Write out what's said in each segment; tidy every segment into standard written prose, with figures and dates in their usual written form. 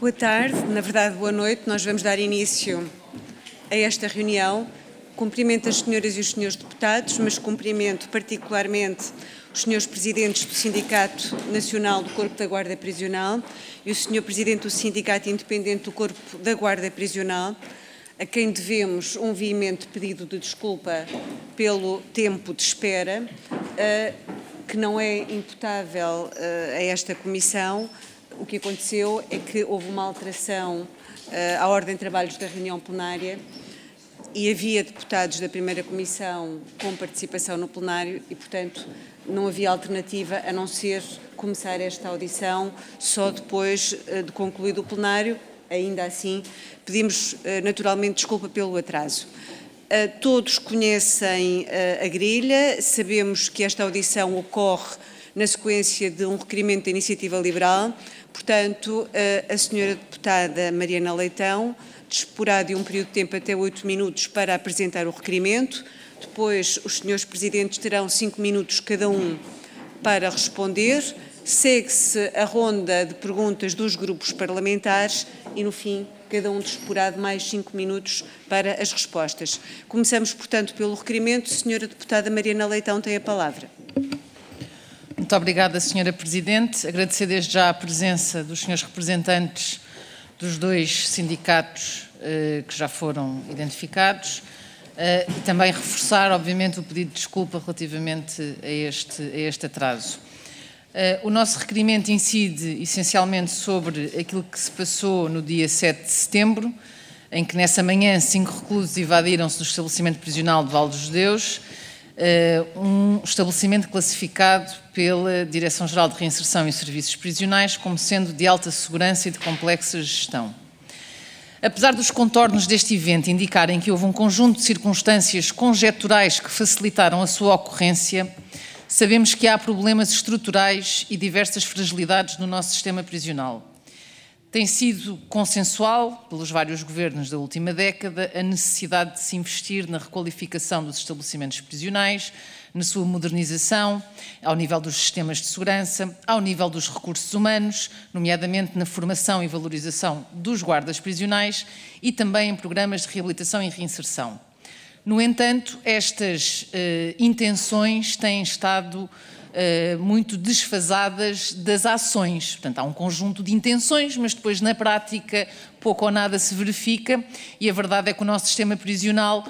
Boa tarde, na verdade boa noite. Nós vamos dar início a esta reunião. Cumprimento as senhoras e os senhores deputados, mas cumprimento particularmente os senhores presidentes do Sindicato Nacional do Corpo da Guarda Prisional e o senhor presidente do Sindicato Independente do Corpo da Guarda Prisional, a quem devemos um veemente pedido de desculpa pelo tempo de espera, que não é imputável a esta comissão. O que aconteceu é que houve uma alteração à ordem de trabalhos da reunião plenária e havia deputados da primeira comissão com participação no plenário e, portanto, não havia alternativa a não ser começar esta audição só depois de concluído o plenário. Ainda assim, pedimos naturalmente desculpa pelo atraso. Todos conhecem a grelha, sabemos que esta audição ocorre na sequência de um requerimento da Iniciativa Liberal. Portanto, a senhora deputada Mariana Leitão disporá de um período de tempo até 8 minutos para apresentar o requerimento. Depois, os senhores presidentes terão 5 minutos cada um para responder. Segue-se a ronda de perguntas dos grupos parlamentares e, no fim, cada um disporá de mais 5 minutos para as respostas. Começamos, portanto, pelo requerimento. Senhora deputada Mariana Leitão tem a palavra. Muito obrigada, Sra. Presidente. Agradecer desde já a presença dos senhores representantes dos dois sindicatos que já foram identificados e também reforçar, obviamente, o pedido de desculpa relativamente a este atraso. O nosso requerimento incide essencialmente sobre aquilo que se passou no dia 7 de setembro, em que nessa manhã 5 reclusos evadiram-se do estabelecimento prisional de Val dos Judeus, um estabelecimento classificado pela Direção-Geral de Reinserção e Serviços Prisionais como sendo de alta segurança e de complexa gestão. Apesar dos contornos deste evento indicarem que houve um conjunto de circunstâncias conjecturais que facilitaram a sua ocorrência, sabemos que há problemas estruturais e diversas fragilidades no nosso sistema prisional. Tem sido consensual, pelos vários governos da última década, a necessidade de se investir na requalificação dos estabelecimentos prisionais, na sua modernização, ao nível dos sistemas de segurança, ao nível dos recursos humanos, nomeadamente na formação e valorização dos guardas prisionais e também em programas de reabilitação e reinserção. No entanto, estas intenções têm estado muito desfasadas das ações. Portanto, há um conjunto de intenções, mas depois na prática pouco ou nada se verifica e a verdade é que o nosso sistema prisional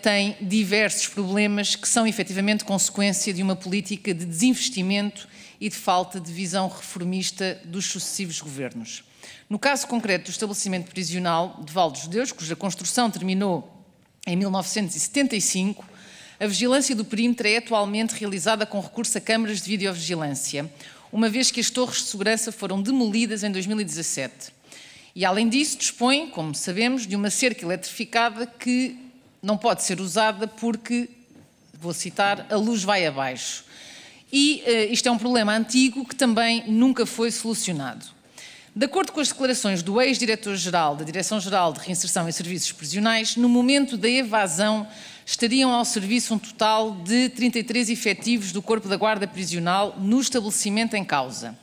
tem diversos problemas que são efetivamente consequência de uma política de desinvestimento e de falta de visão reformista dos sucessivos governos. No caso concreto do estabelecimento prisional de Val dos Judeus, cuja construção terminou em 1975, a vigilância do perímetro é atualmente realizada com recurso a câmaras de videovigilância, uma vez que as torres de segurança foram demolidas em 2017. E, além disso, dispõe, como sabemos, de uma cerca eletrificada que não pode ser usada porque, vou citar, a luz vai abaixo. E isto é um problema antigo que também nunca foi solucionado. De acordo com as declarações do ex-diretor-geral da Direção-Geral de Reinserção e Serviços Prisionais, no momento da evasão estariam ao serviço um total de 33 efetivos do Corpo da Guarda Prisional no estabelecimento em causa,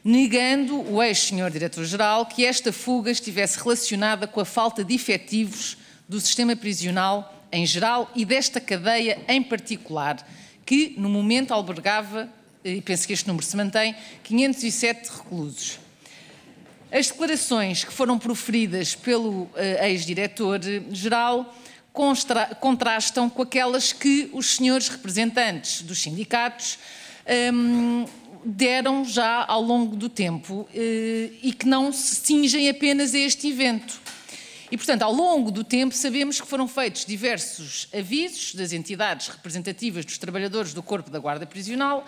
negando o ex-senhor diretor-geral que esta fuga estivesse relacionada com a falta de efetivos do sistema prisional em geral e desta cadeia em particular, que no momento albergava, e penso que este número se mantém, 507 reclusos. As declarações que foram proferidas pelo ex-diretor-geral contrastam com aquelas que os senhores representantes dos sindicatos deram já ao longo do tempo e que não se cingem apenas a este evento. E, portanto, ao longo do tempo sabemos que foram feitos diversos avisos das entidades representativas dos trabalhadores do Corpo da Guarda Prisional.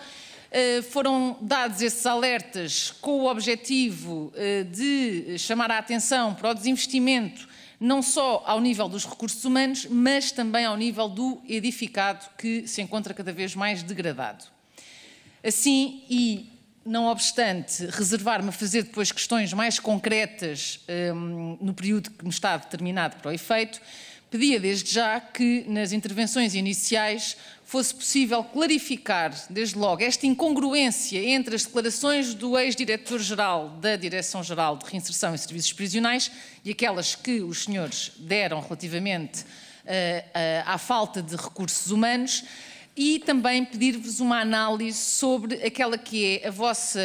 Foram dados esses alertas com o objetivo de chamar a atenção para o desinvestimento não só ao nível dos recursos humanos, mas também ao nível do edificado, que se encontra cada vez mais degradado. Assim, e não obstante reservar-me a fazer depois questões mais concretas no período que me está determinado para o efeito, pedia desde já que nas intervenções iniciais fosse possível clarificar, desde logo, esta incongruência entre as declarações do ex-diretor-geral da Direção-Geral de Reinserção e Serviços Prisionais e aquelas que os senhores deram relativamente à falta de recursos humanos, e também pedir-vos uma análise sobre aquela que é a vossa,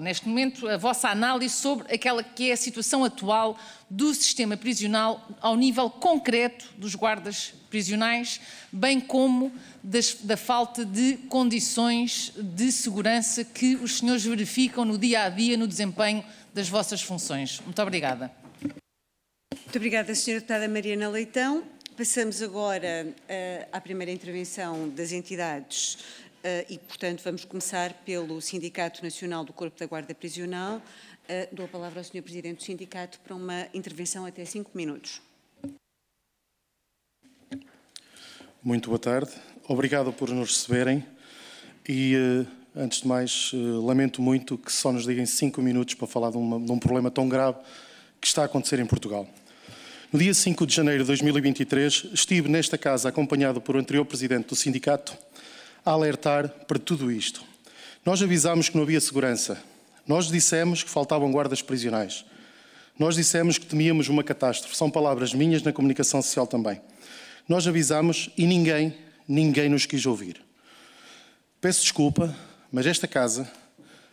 neste momento, a vossa análise sobre aquela que é a situação atual do sistema prisional ao nível concreto dos guardas prisionais, bem como da falta de condições de segurança que os senhores verificam no dia-a-dia no desempenho das vossas funções. Muito obrigada. Muito obrigada, Sra. Deputada Mariana Leitão. Passamos agora à primeira intervenção das entidades e, portanto, vamos começar pelo Sindicato Nacional do Corpo da Guarda Prisional. Dou a palavra ao Sr. Presidente do Sindicato para uma intervenção até 5 minutos. Muito boa tarde. Obrigado por nos receberem e, antes de mais, lamento muito que só nos digam 5 minutos para falar de um problema tão grave que está a acontecer em Portugal. No dia 5 de janeiro de 2023, estive nesta casa acompanhado por o anterior presidente do sindicato a alertar para tudo isto. Nós avisámos que não havia segurança. Nós dissemos que faltavam guardas prisionais. Nós dissemos que temíamos uma catástrofe. São palavras minhas na comunicação social também. Nós avisámos e ninguém nos quis ouvir. Peço desculpa, mas esta casa,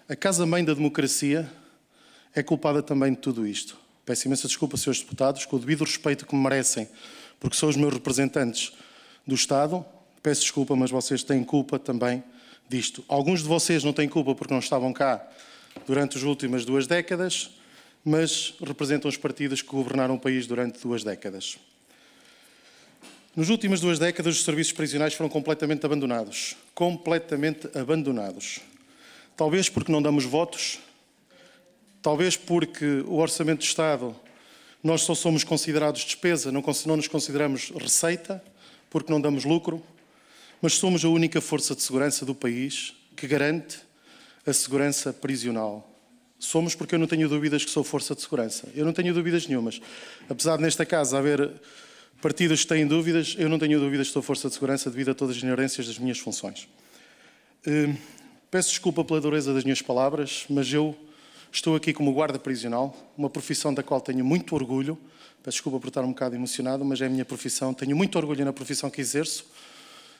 a casa-mãe da democracia, é culpada também de tudo isto. Peço imensa desculpa, senhores deputados, com o devido respeito que me merecem, porque são os meus representantes do Estado. Peço desculpa, mas vocês têm culpa também disto. Alguns de vocês não têm culpa porque não estavam cá durante as últimas 2 décadas, mas representam os partidos que governaram o país durante 2 décadas. Nas últimas 2 décadas, os serviços prisionais foram completamente abandonados. Completamente abandonados. Talvez porque não damos votos, talvez porque o Orçamento do Estado, nós só somos considerados despesa, não nos consideramos receita, porque não damos lucro, mas somos a única força de segurança do país que garante a segurança prisional. Somos porque eu não tenho dúvidas que sou força de segurança. Eu não tenho dúvidas nenhumas. Apesar de nesta casa haver partidos que têm dúvidas, eu não tenho dúvidas que sou força de segurança devido a todas as inerências das minhas funções. Peço desculpa pela dureza das minhas palavras, mas eu estou aqui como guarda prisional, uma profissão da qual tenho muito orgulho. Peço desculpa por estar um bocado emocionado, mas é a minha profissão. Tenho muito orgulho na profissão que exerço.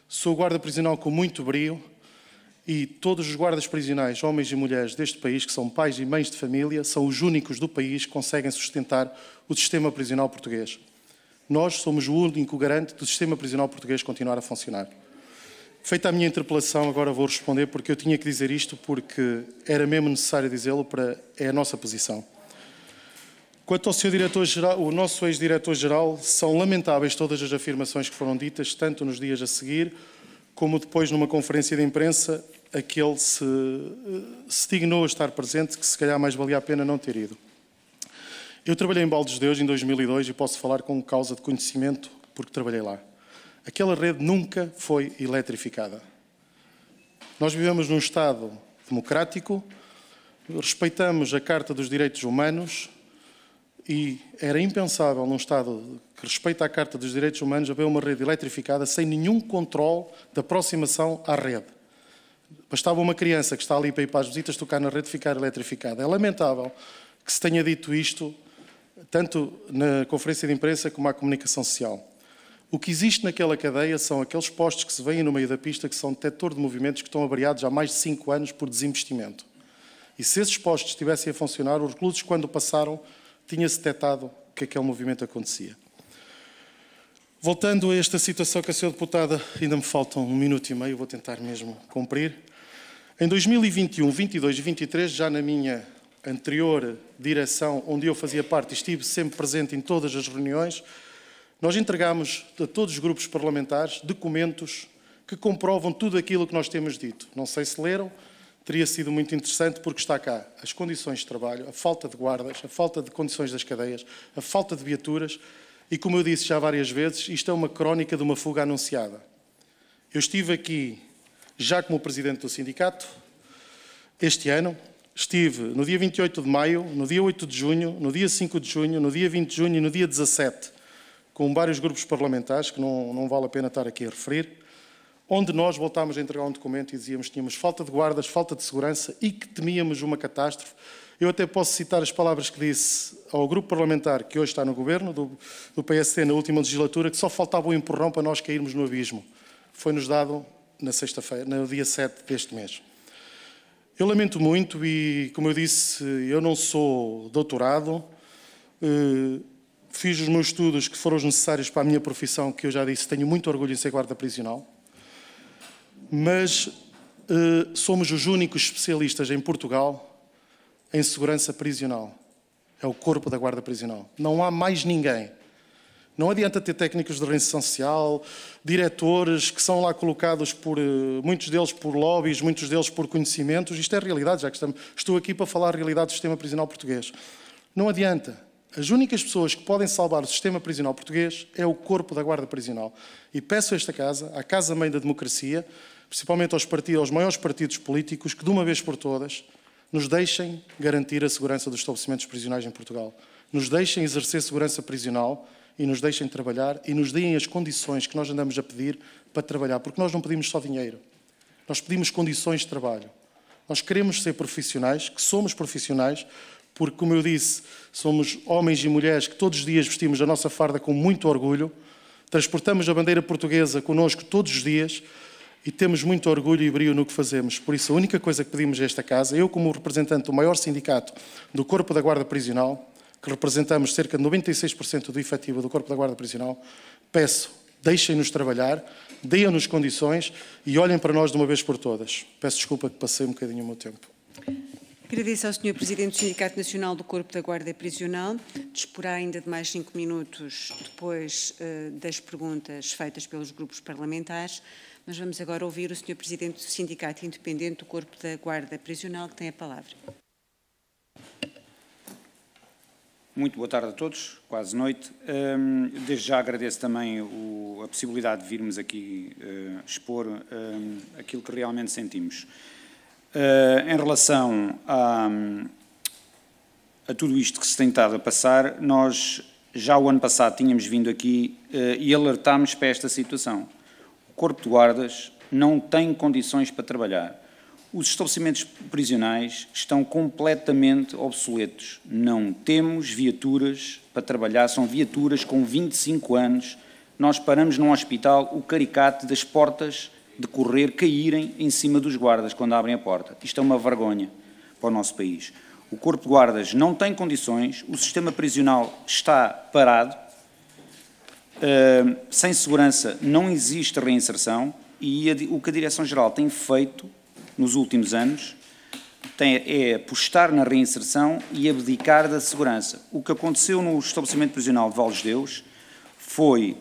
Sou guarda prisional com muito brio e todos os guardas prisionais, homens e mulheres deste país, que são pais e mães de família, são os únicos do país que conseguem sustentar o sistema prisional português. Nós somos o único garante do sistema prisional português continuar a funcionar. Feita a minha interpelação, agora vou responder porque eu tinha que dizer isto porque era mesmo necessário dizê-lo, é a nossa posição. Quanto ao seu diretor-geral, o nosso ex-diretor-geral, são lamentáveis todas as afirmações que foram ditas, tanto nos dias a seguir, como depois numa conferência de imprensa, a que ele se dignou a estar presente, que se calhar mais valia a pena não ter ido. Eu trabalhei em Baldes de Deus em 2002 e posso falar com causa de conhecimento porque trabalhei lá. Aquela rede nunca foi eletrificada. Nós vivemos num Estado democrático, respeitamos a Carta dos Direitos Humanos e era impensável num Estado que respeita a Carta dos Direitos Humanos haver uma rede eletrificada sem nenhum controle de aproximação à rede. Bastava uma criança que está ali para ir para as visitas tocar na rede ficar eletrificada. É lamentável que se tenha dito isto tanto na conferência de imprensa como à comunicação social. O que existe naquela cadeia são aqueles postos que se veem no meio da pista que são detector de movimentos que estão avariados há mais de 5 anos por desinvestimento. E se esses postos estivessem a funcionar, os reclusos, quando passaram, tinha-se detectado que aquele movimento acontecia. Voltando a esta situação que a Sra. Deputada, ainda me faltam 1 minuto e meio, vou tentar mesmo cumprir. Em 2021, 22 e 23, já na minha anterior direção, onde eu fazia parte e estive sempre presente em todas as reuniões, nós entregámos a todos os grupos parlamentares documentos que comprovam tudo aquilo que nós temos dito. Não sei se leram, teria sido muito interessante porque está cá as condições de trabalho, a falta de guardas, a falta de condições das cadeias, a falta de viaturas e, como eu disse já várias vezes, isto é uma crónica de uma fuga anunciada. Eu estive aqui já como presidente do sindicato este ano, estive no dia 28 de maio, no dia 8 de junho, no dia 5 de junho, no dia 20 de junho e no dia 17, com vários grupos parlamentares, que não vale a pena estar aqui a referir, onde nós voltámos a entregar um documento e dizíamos que tínhamos falta de guardas, falta de segurança e que temíamos uma catástrofe. Eu até posso citar as palavras que disse ao grupo parlamentar que hoje está no governo, do PSD, na última legislatura, que só faltava um empurrão para nós cairmos no abismo. Foi-nos dado na sexta-feira, no dia 7 deste mês. Eu lamento muito e, como eu disse, eu não sou doutorado, fiz os meus estudos que foram os necessários para a minha profissão, que eu já disse, tenho muito orgulho em ser guarda prisional, mas somos os únicos especialistas em Portugal em segurança prisional. É o corpo da guarda prisional. Não há mais ninguém. Não adianta ter técnicos de reinserção social, diretores que são lá colocados por, muitos deles por lobbies, muitos deles por conhecimentos. Isto é a realidade, já que estou aqui para falar a realidade do sistema prisional português. Não adianta. As únicas pessoas que podem salvar o sistema prisional português é o corpo da guarda prisional. E peço a esta casa, à Casa-Mãe da Democracia, principalmente aos maiores partidos políticos, que de uma vez por todas nos deixem garantir a segurança dos estabelecimentos prisionais em Portugal. Nos deixem exercer segurança prisional e nos deixem trabalhar e nos deem as condições que nós andamos a pedir para trabalhar, porque nós não pedimos só dinheiro, nós pedimos condições de trabalho. Nós queremos ser profissionais, que somos profissionais, porque, como eu disse, somos homens e mulheres que todos os dias vestimos a nossa farda com muito orgulho, transportamos a bandeira portuguesa connosco todos os dias e temos muito orgulho e brio no que fazemos. Por isso, a única coisa que pedimos a esta casa, eu como representante do maior sindicato do Corpo da Guarda Prisional, que representamos cerca de 96% do efetivo do Corpo da Guarda Prisional, peço, deixem-nos trabalhar, deem-nos condições e olhem para nós de uma vez por todas. Peço desculpa que passei um bocadinho o meu tempo. Agradeço ao Sr. Presidente do Sindicato Nacional do Corpo da Guarda Prisional. Disporá ainda de mais 5 minutos depois das perguntas feitas pelos grupos parlamentares. Mas vamos agora ouvir o Sr. Presidente do Sindicato Independente do Corpo da Guarda Prisional, que tem a palavra. Muito boa tarde a todos, quase noite. Desde já agradeço também a possibilidade de virmos aqui expor aquilo que realmente sentimos. Em relação a tudo isto que se tem estado a passar, nós já o ano passado tínhamos vindo aqui e alertámos para esta situação. O Corpo de Guardas não tem condições para trabalhar. Os estabelecimentos prisionais estão completamente obsoletos. Não temos viaturas para trabalhar, são viaturas com 25 anos. Nós paramos num hospital, o caricate das portas de correr caírem em cima dos guardas quando abrem a porta. Isto é uma vergonha para o nosso país. O Corpo de Guardas não tem condições, o sistema prisional está parado, sem segurança não existe reinserção e o que a Direção-Geral tem feito nos últimos anos é apostar na reinserção e abdicar da segurança. O que aconteceu no estabelecimento prisional de Valdes-Deus foi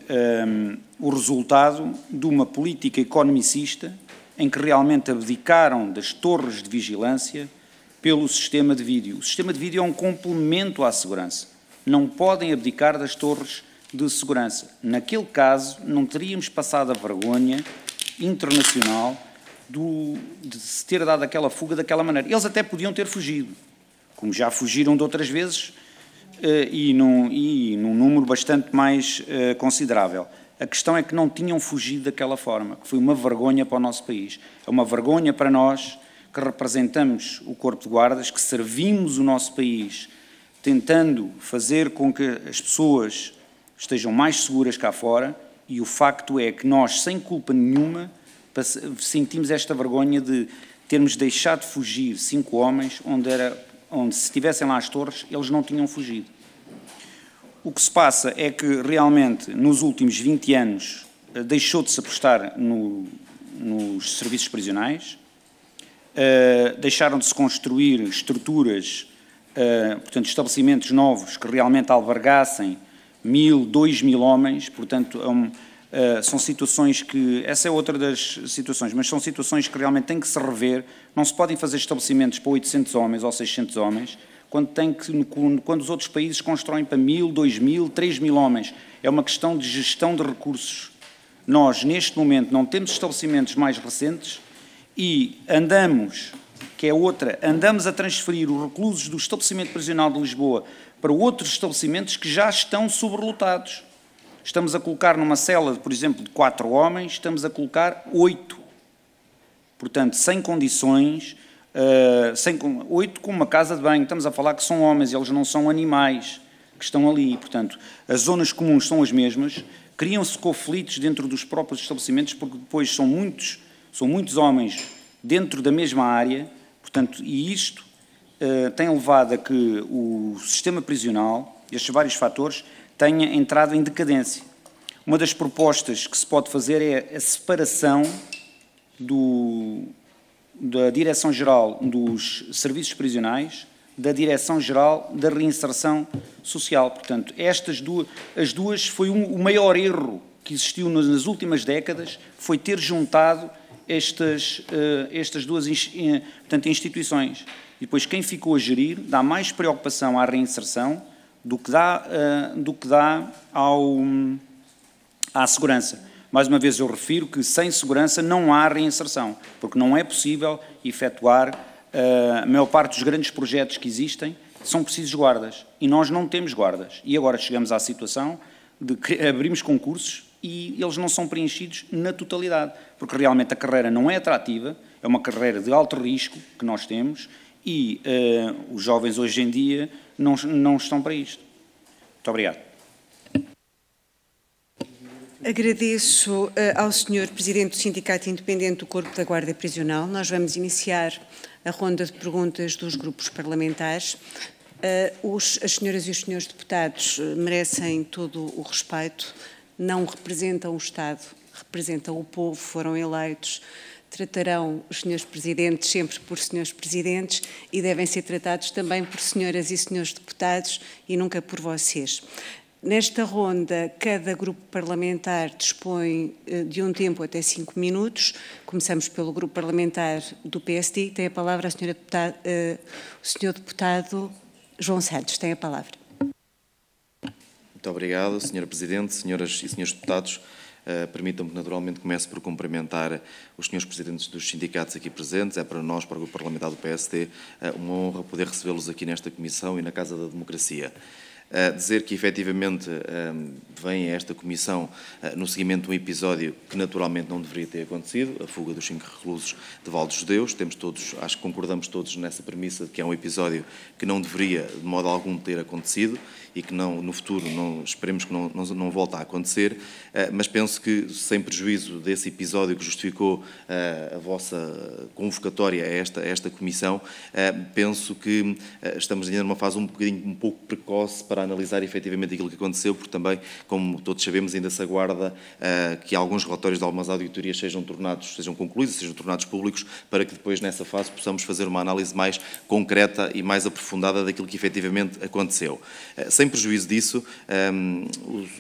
o resultado de uma política economicista em que realmente abdicaram das torres de vigilância pelo sistema de vídeo. O sistema de vídeo é um complemento à segurança. Não podem abdicar das torres de segurança. Naquele caso, não teríamos passado a vergonha internacional de se ter dado aquela fuga daquela maneira. Eles até podiam ter fugido, como já fugiram de outras vezes e num número bastante mais considerável. A questão é que não tinham fugido daquela forma, que foi uma vergonha para o nosso país. É uma vergonha para nós que representamos o Corpo de Guardas, que servimos o nosso país, tentando fazer com que as pessoas estejam mais seguras cá fora, e o facto é que nós, sem culpa nenhuma, sentimos esta vergonha de termos deixado de fugir 5 homens, onde se estivessem lá as torres, eles não tinham fugido. O que se passa é que, realmente, nos últimos 20 anos, deixou de se apostar nos serviços prisionais, deixaram de se construir estruturas, portanto, estabelecimentos novos que realmente albergassem 1.000, 2.000 homens, portanto, são situações que, essa é outra das situações, mas são situações que realmente têm que se rever. Não se podem fazer estabelecimentos para 800 homens ou 600 homens, quando os outros países constroem para 1.000, 2.000, 3.000 homens. É uma questão de gestão de recursos. Nós, neste momento, não temos estabelecimentos mais recentes e andamos a transferir os reclusos do estabelecimento prisional de Lisboa para outros estabelecimentos que já estão sobrelotados. Estamos a colocar numa cela, por exemplo, de 4 homens, estamos a colocar 8. Portanto, sem condições, 8 com uma casa de banho. Estamos a falar que são homens, eles não são animais que estão ali. Portanto, as zonas comuns são as mesmas. Criam-se conflitos dentro dos próprios estabelecimentos, porque depois são muitos homens dentro da mesma área. Portanto, e isto tem levado a que o sistema prisional, estes vários fatores, tenha entrado em decadência. Uma das propostas que se pode fazer é a separação da Direção-Geral dos Serviços Prisionais da Direção-Geral da Reinserção Social. Portanto, as duas foi o maior erro que existiu nas últimas décadas, foi ter juntado estas duas instituições. E depois quem ficou a gerir dá mais preocupação à reinserção do que dá à segurança. Mais uma vez eu refiro que sem segurança não há reinserção, porque não é possível efetuar a maior parte dos grandes projetos que existem, são precisos guardas, e nós não temos guardas. E agora chegamos à situação de que abrimos concursos e eles não são preenchidos na totalidade, porque realmente a carreira não é atrativa, é uma carreira de alto risco que nós temos e os jovens hoje em dia não estão para isto. Muito obrigado. Agradeço ao Sr. Presidente do Sindicato Independente do Corpo da Guarda Prisional. Nós vamos iniciar a ronda de perguntas dos grupos parlamentares. As senhoras e os senhores deputados merecem todo o respeito, não representam o Estado, representam o povo, foram eleitos, tratarão os senhores presidentes sempre por senhores presidentes e devem ser tratados também por senhoras e senhores deputados e nunca por vocês. Nesta ronda, cada grupo parlamentar dispõe de um tempo até 5 minutos. Começamos pelo grupo parlamentar do PSD. Tem a palavra a senhora deputada, o senhor deputado João Santos. Tem a palavra. Muito obrigado, senhora Presidente, senhoras e senhores deputados. Permitam-me que naturalmente comece por cumprimentar os senhores presidentes dos sindicatos aqui presentes. É para nós, para o grupo parlamentar do PSD, uma honra poder recebê-los aqui nesta comissão e na Casa da Democracia. Dizer que efetivamente vem a esta comissão no seguimento de um episódio que naturalmente não deveria ter acontecido, a fuga dos 5 reclusos de Val dos Judeus. Temos todos, acho que concordamos todos nessa premissa de que é um episódio que não deveria de modo algum ter acontecido e que no futuro esperemos que não volte a acontecer, mas penso que sem prejuízo desse episódio que justificou a vossa convocatória a esta comissão, penso que estamos ainda numa fase um pouco precoce para analisar efetivamente aquilo que aconteceu, porque também, como todos sabemos, ainda se aguarda que alguns relatórios de algumas auditorias sejam concluídos, sejam tornados públicos, para que depois nessa fase possamos fazer uma análise mais concreta e mais aprofundada daquilo que efetivamente aconteceu. Sem prejuízo disso,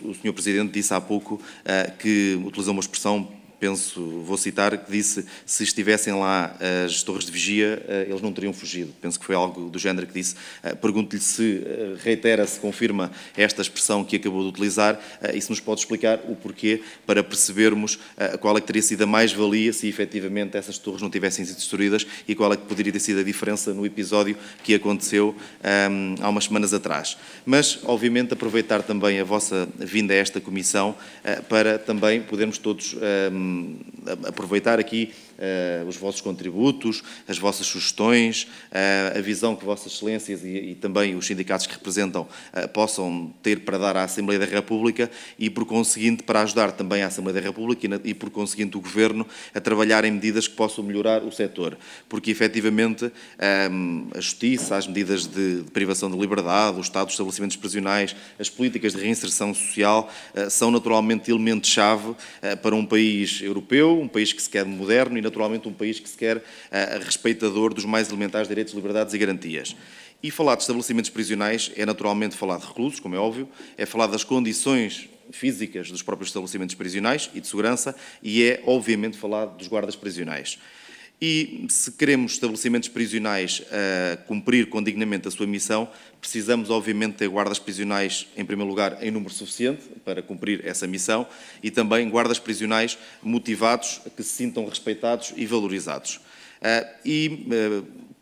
o Sr. Presidente disse há pouco que utilizou uma expressão, vou citar, que disse: se estivessem lá as torres de vigia, eles não teriam fugido. Penso que foi algo do género que disse. Pergunto-lhe se reitera, se confirma esta expressão que acabou de utilizar e se nos pode explicar o porquê, para percebermos qual é que teria sido a mais-valia se efetivamente essas torres não tivessem sido destruídas e qual é que poderia ter sido a diferença no episódio que aconteceu há umas semanas atrás. Mas, obviamente, aproveitar também a vossa vinda a esta comissão para também podermos todos aproveitar aqui os vossos contributos, as vossas sugestões, a visão que Vossas Excelências e também os sindicatos que representam possam ter para dar à Assembleia da República e, por conseguinte, para ajudar também a Assembleia da República e, por conseguinte, o Governo a trabalhar em medidas que possam melhorar o setor. Porque, efetivamente, a justiça, as medidas de privação de liberdade, o estado dos estabelecimentos prisionais, as políticas de reinserção social são, naturalmente, elementos-chave para um país europeu, um país que se quer moderno e, naturalmente, um país que se quer respeitador dos mais elementares direitos, liberdades e garantias. E falar de estabelecimentos prisionais é, naturalmente, falar de reclusos, como é óbvio, é falar das condições físicas dos próprios estabelecimentos prisionais e de segurança e é, obviamente, falar dos guardas prisionais. E, se queremos estabelecimentos prisionais cumprir com dignamente a sua missão, precisamos, obviamente, ter guardas prisionais, em primeiro lugar, em número suficiente para cumprir essa missão e também guardas prisionais motivados, que se sintam respeitados e valorizados.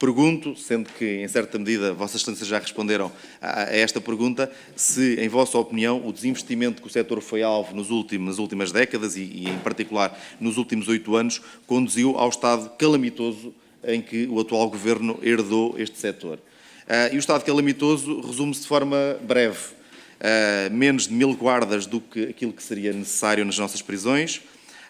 pergunto, sendo que, em certa medida, Vossas Excelências já responderam a esta pergunta, se, em vossa opinião, o desinvestimento que o setor foi alvo nas últimas décadas e, em particular, nos últimos 8 anos, conduziu ao estado calamitoso em que o atual Governo herdou este setor. E o estado calamitoso resume-se de forma breve. Menos de 1000 guardas do que aquilo que seria necessário nas nossas prisões.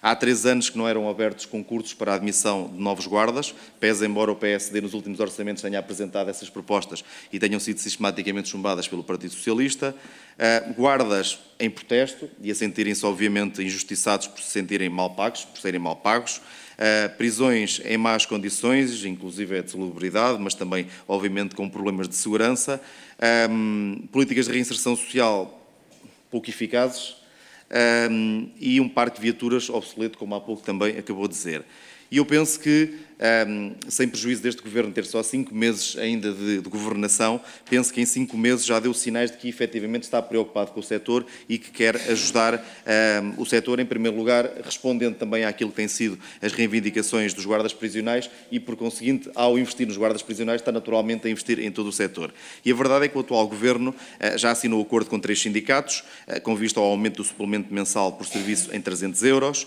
Há 3 anos que não eram abertos concursos para a admissão de novos guardas, pese embora o PSD nos últimos orçamentos tenha apresentado essas propostas e tenham sido sistematicamente chumbadas pelo Partido Socialista. Guardas em protesto e a sentirem-se obviamente injustiçados por se sentirem mal pagos, por serem mal pagos. Prisões em más condições, inclusive de salubridade, mas também, obviamente, com problemas de segurança. Políticas de reinserção social pouco eficazes. E um parque de viaturas obsoleto, como há pouco também acabou de dizer. E eu penso que, sem prejuízo deste Governo ter só 5 meses ainda de governação, penso que em 5 meses já deu sinais de que efetivamente está preocupado com o setor e que quer ajudar o setor, em primeiro lugar, respondendo também àquilo que têm sido as reivindicações dos guardas prisionais e, por conseguinte, ao investir nos guardas prisionais, está naturalmente a investir em todo o setor. E a verdade é que o atual Governo já assinou acordo com 3 sindicatos, com vista ao aumento do suplemento mensal por serviço em 300 €.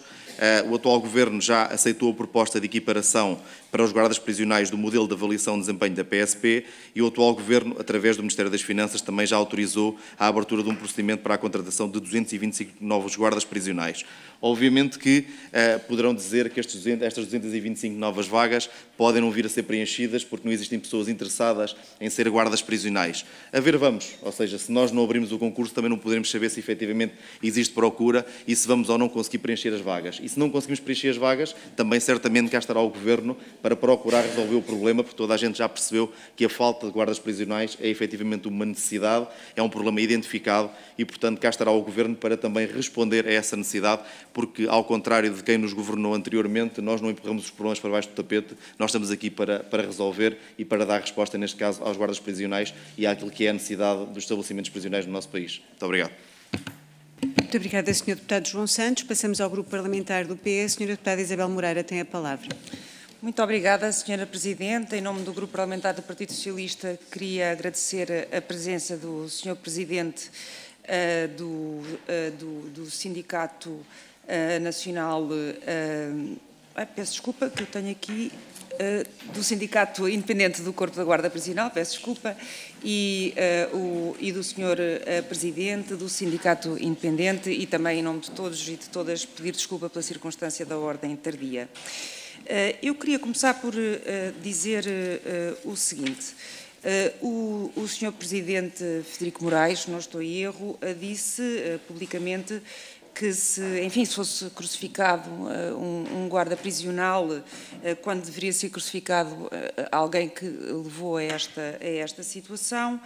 O atual Governo já aceitou a proposta de equiparação para os guardas prisionais do modelo de avaliação de desempenho da PSP e o atual Governo, através do Ministério das Finanças, também já autorizou a abertura de um procedimento para a contratação de 225 novos guardas prisionais. Obviamente que poderão dizer que estas 225 novas vagas podem não vir a ser preenchidas porque não existem pessoas interessadas em ser guardas prisionais. A ver, vamos. Ou seja, se nós não abrimos o concurso, também não poderemos saber se efetivamente existe procura e se vamos ou não conseguir preencher as vagas. E se não conseguimos preencher as vagas, também certamente cá estará o Governo para procurar resolver o problema, porque toda a gente já percebeu que a falta de guardas prisionais é efetivamente uma necessidade, é um problema identificado e, portanto, cá estará o Governo para também responder a essa necessidade, porque, ao contrário de quem nos governou anteriormente, nós não empurramos os problemas para baixo do tapete, nós estamos aqui para resolver e para dar resposta, neste caso, aos guardas prisionais e àquilo que é a necessidade dos estabelecimentos prisionais no nosso país. Muito obrigado. Muito obrigada, Sr. Deputado João Santos. Passamos ao Grupo Parlamentar do PS. Sra. Deputada Isabel Moreira tem a palavra. Muito obrigada, Sra. Presidente. Em nome do Grupo Parlamentar do Partido Socialista, queria agradecer a presença do Sr. Presidente do Sindicato Nacional, peço desculpa, que eu tenho aqui, do Sindicato Independente do Corpo da Guarda Prisional, peço desculpa, e do Sr. Presidente do Sindicato Independente e também em nome de todos e de todas pedir desculpa pela circunstância da ordem tardia. Eu queria começar por dizer o seguinte. O Sr. Presidente Frederico Moraes, não estou em erro, disse publicamente que se fosse crucificado um guarda prisional, quando deveria ser crucificado alguém que levou a esta situação,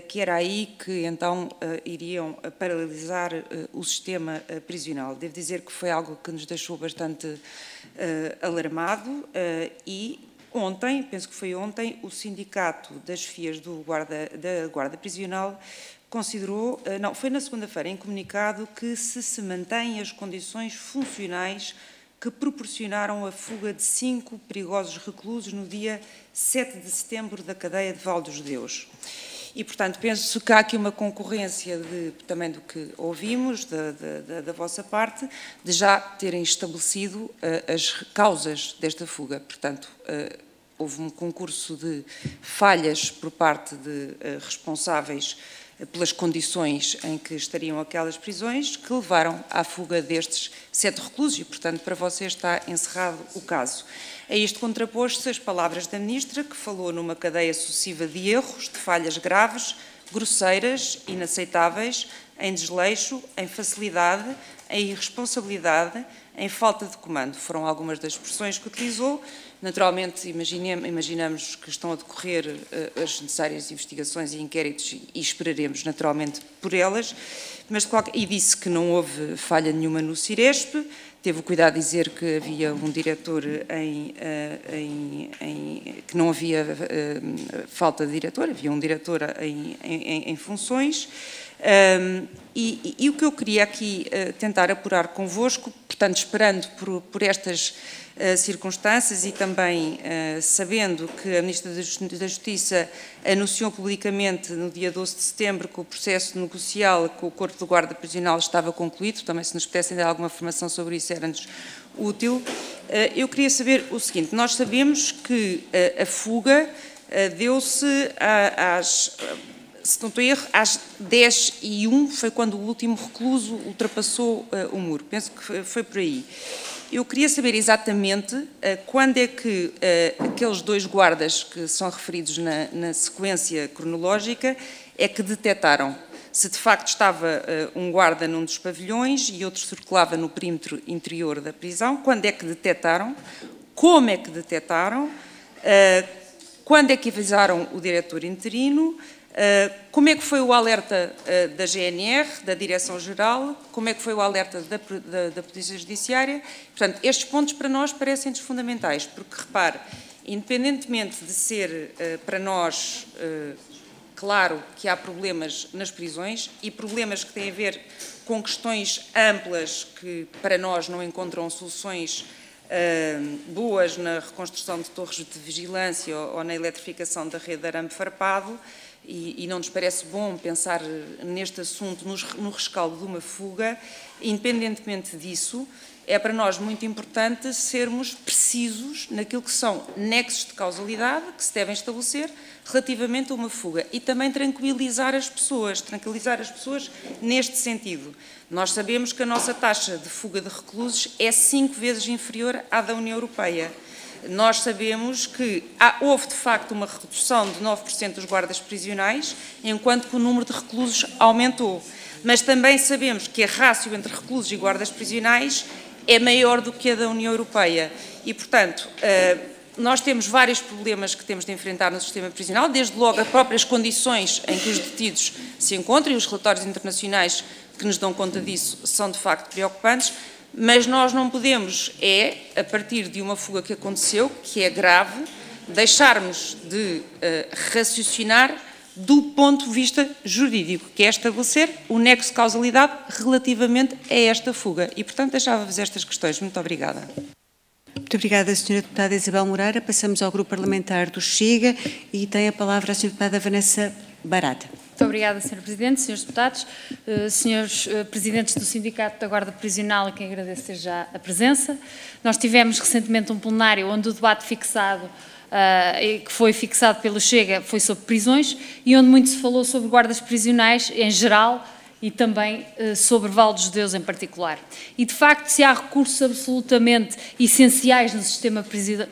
que era aí que então iriam paralisar o sistema prisional. Devo dizer que foi algo que nos deixou bastante alarmado e ontem, penso que foi ontem, o Sindicato das FIAs da Guarda Prisional considerou, não, foi na segunda-feira, em comunicado, que se mantêm as condições funcionais que proporcionaram a fuga de 5 perigosos reclusos no dia 7 de setembro da cadeia de Val dos Judeus. E, portanto, penso que há aqui uma concorrência também do que ouvimos da vossa parte, de já terem estabelecido as causas desta fuga. Portanto, houve um concurso de falhas por parte de responsáveis pelas condições em que estariam aquelas prisões que levaram à fuga destes 7 reclusos e, portanto, para vocês está encerrado o caso. A isto contrapôs-se as palavras da Ministra, que falou numa cadeia sucessiva de erros, de falhas graves, grosseiras, inaceitáveis, em desleixo, em facilidade, em irresponsabilidade, em falta de comando. Foram algumas das expressões que utilizou. Naturalmente, imaginamos que estão a decorrer as necessárias investigações e inquéritos e esperaremos, naturalmente, por elas, e disse que não houve falha nenhuma no Ciresp, teve o cuidado de dizer que havia um diretor que não havia falta de diretor, havia um diretor em funções. E o que eu queria aqui tentar apurar convosco, portanto, esperando por estas circunstâncias e também sabendo que a Ministra da Justiça anunciou publicamente no dia 12 de setembro que o processo negocial com o Corpo de Guarda Prisional estava concluído, também se nos pudessem dar alguma informação sobre isso era-nos útil. Eu queria saber o seguinte: nós sabemos que a fuga deu-se se não estou em erro, às 10h01 foi quando o último recluso ultrapassou o muro. Penso que foi por aí. Eu queria saber exatamente quando é que aqueles 2 guardas que são referidos na sequência cronológica é que detectaram se de facto estava um guarda num dos pavilhões e outro circulava no perímetro interior da prisão, quando é que detectaram, como é que detectaram, quando é que avisaram o diretor interino, como é que foi o alerta da GNR, da Direção-Geral, como é que foi o alerta da Polícia Judiciária. Portanto, estes pontos para nós parecem-nos fundamentais, porque, repare, independentemente de ser para nós claro que há problemas nas prisões e problemas que têm a ver com questões amplas que para nós não encontram soluções boas na reconstrução de torres de vigilância ou na eletrificação da rede de arame farpado, e não nos parece bom pensar neste assunto no rescaldo de uma fuga. Independentemente disso, é para nós muito importante sermos precisos naquilo que são nexos de causalidade que se devem estabelecer relativamente a uma fuga e também tranquilizar as pessoas neste sentido. Nós sabemos que a nossa taxa de fuga de reclusos é 5 vezes inferior à da União Europeia. Nós sabemos que houve, de facto, uma redução de 9% dos guardas prisionais, enquanto que o número de reclusos aumentou. Mas também sabemos que a rácio entre reclusos e guardas prisionais é maior do que a da União Europeia. E, portanto, nós temos vários problemas que temos de enfrentar no sistema prisional, desde logo as próprias condições em que os detidos se encontram, e os relatórios internacionais que nos dão conta disso são, de facto, preocupantes. Mas nós não podemos, a partir de uma fuga que aconteceu, que é grave, deixarmos de raciocinar do ponto de vista jurídico, que é estabelecer o nexo de causalidade relativamente a esta fuga. E, portanto, deixava-vos estas questões. Muito obrigada. Muito obrigada, Sra. Deputada Isabel Moreira. Passamos ao Grupo Parlamentar do Chega e tem a palavra a Sra. Deputada Vanessa Barata. Muito obrigada, Sr. Presidente, Srs. Deputados, Srs. Presidentes do Sindicato da Guarda Prisional, a quem agradeço já a presença. Nós tivemos recentemente um plenário onde o debate fixado, que foi fixado pelo Chega, foi sobre prisões e onde muito se falou sobre guardas prisionais em geral e também sobre Val dos Judeus em particular. E, de facto, se há recursos absolutamente essenciais no sistema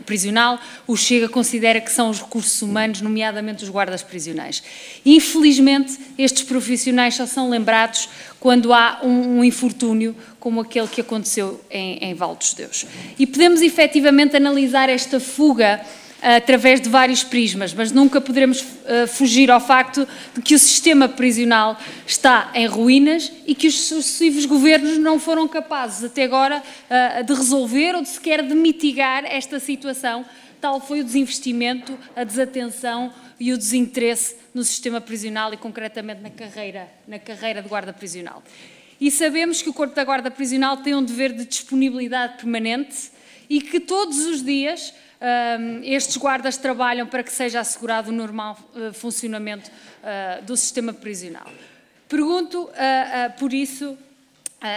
prisional, o Chega considera que são os recursos humanos, nomeadamente os guardas prisionais. Infelizmente, estes profissionais só são lembrados quando há um infortúnio como aquele que aconteceu em Val dos Judeus. E podemos, efetivamente, analisar esta fuga através de vários prismas, mas nunca poderemos fugir ao facto de que o sistema prisional está em ruínas e que os sucessivos governos não foram capazes até agora de resolver ou de sequer de mitigar esta situação. Tal foi o desinvestimento, a desatenção e o desinteresse no sistema prisional e concretamente na carreira de guarda prisional. E sabemos que o Corpo da Guarda Prisional tem um dever de disponibilidade permanente e que todos os dias estes guardas trabalham para que seja assegurado o normal funcionamento do sistema prisional. Pergunto, por isso,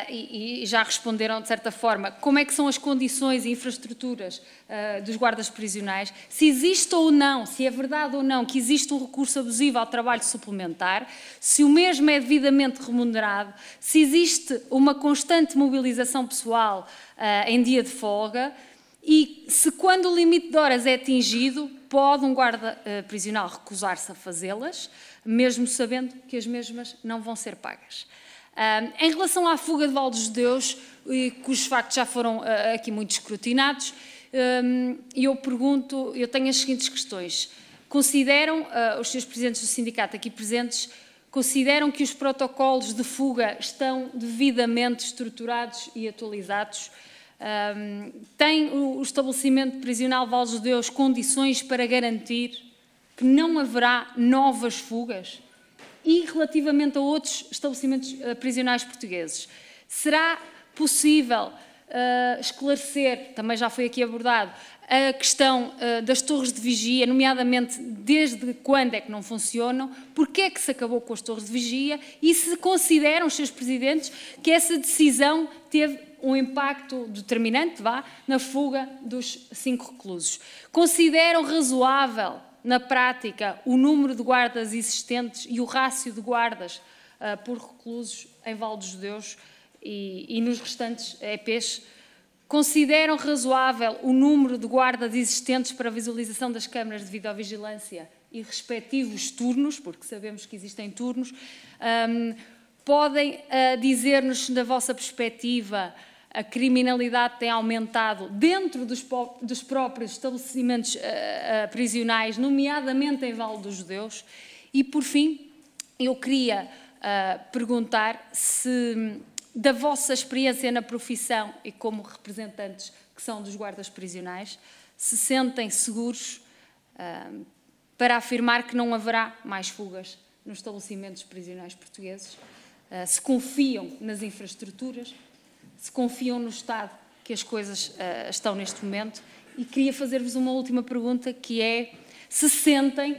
e já responderam de certa forma, como é que são as condições e infraestruturas dos guardas prisionais, se existe ou não, se é verdade ou não que existe um recurso abusivo ao trabalho suplementar, se o mesmo é devidamente remunerado, se existe uma constante mobilização pessoal em dia de folga, e se quando o limite de horas é atingido, pode um guarda prisional recusar-se a fazê-las, mesmo sabendo que as mesmas não vão ser pagas. Em relação à fuga de Val dos Judeus, cujos factos já foram aqui muito escrutinados, eu tenho as seguintes questões. Consideram, os senhores presidentes do sindicato aqui presentes, consideram que os protocolos de fuga estão devidamente estruturados e atualizados? Tem o estabelecimento prisional Val dos Judeus condições para garantir que não haverá novas fugas? E relativamente a outros estabelecimentos prisionais portugueses, será possível esclarecer, também já foi aqui abordado, a questão das torres de vigia, nomeadamente desde quando é que não funcionam, porque é que se acabou com as torres de vigia e se consideram os seus presidentes que essa decisão teve um impacto determinante, na fuga dos 5 reclusos. Consideram razoável, na prática, o número de guardas existentes e o rácio de guardas por reclusos em Val dos Judeus e nos restantes EPs? Consideram razoável o número de guardas existentes para a visualização das câmaras de videovigilância e respectivos turnos, porque sabemos que existem turnos? Podem dizer-nos, na vossa perspectiva, a criminalidade tem aumentado dentro dos próprios estabelecimentos prisionais, nomeadamente em Val dos Judeus? E, por fim, eu queria perguntar se, da vossa experiência na profissão e como representantes que são dos guardas prisionais, se sentem seguros para afirmar que não haverá mais fugas nos estabelecimentos prisionais portugueses, se confiam nas infraestruturas, se confiam no estado que as coisas estão neste momento. E queria fazer-vos uma última pergunta, que é se sentem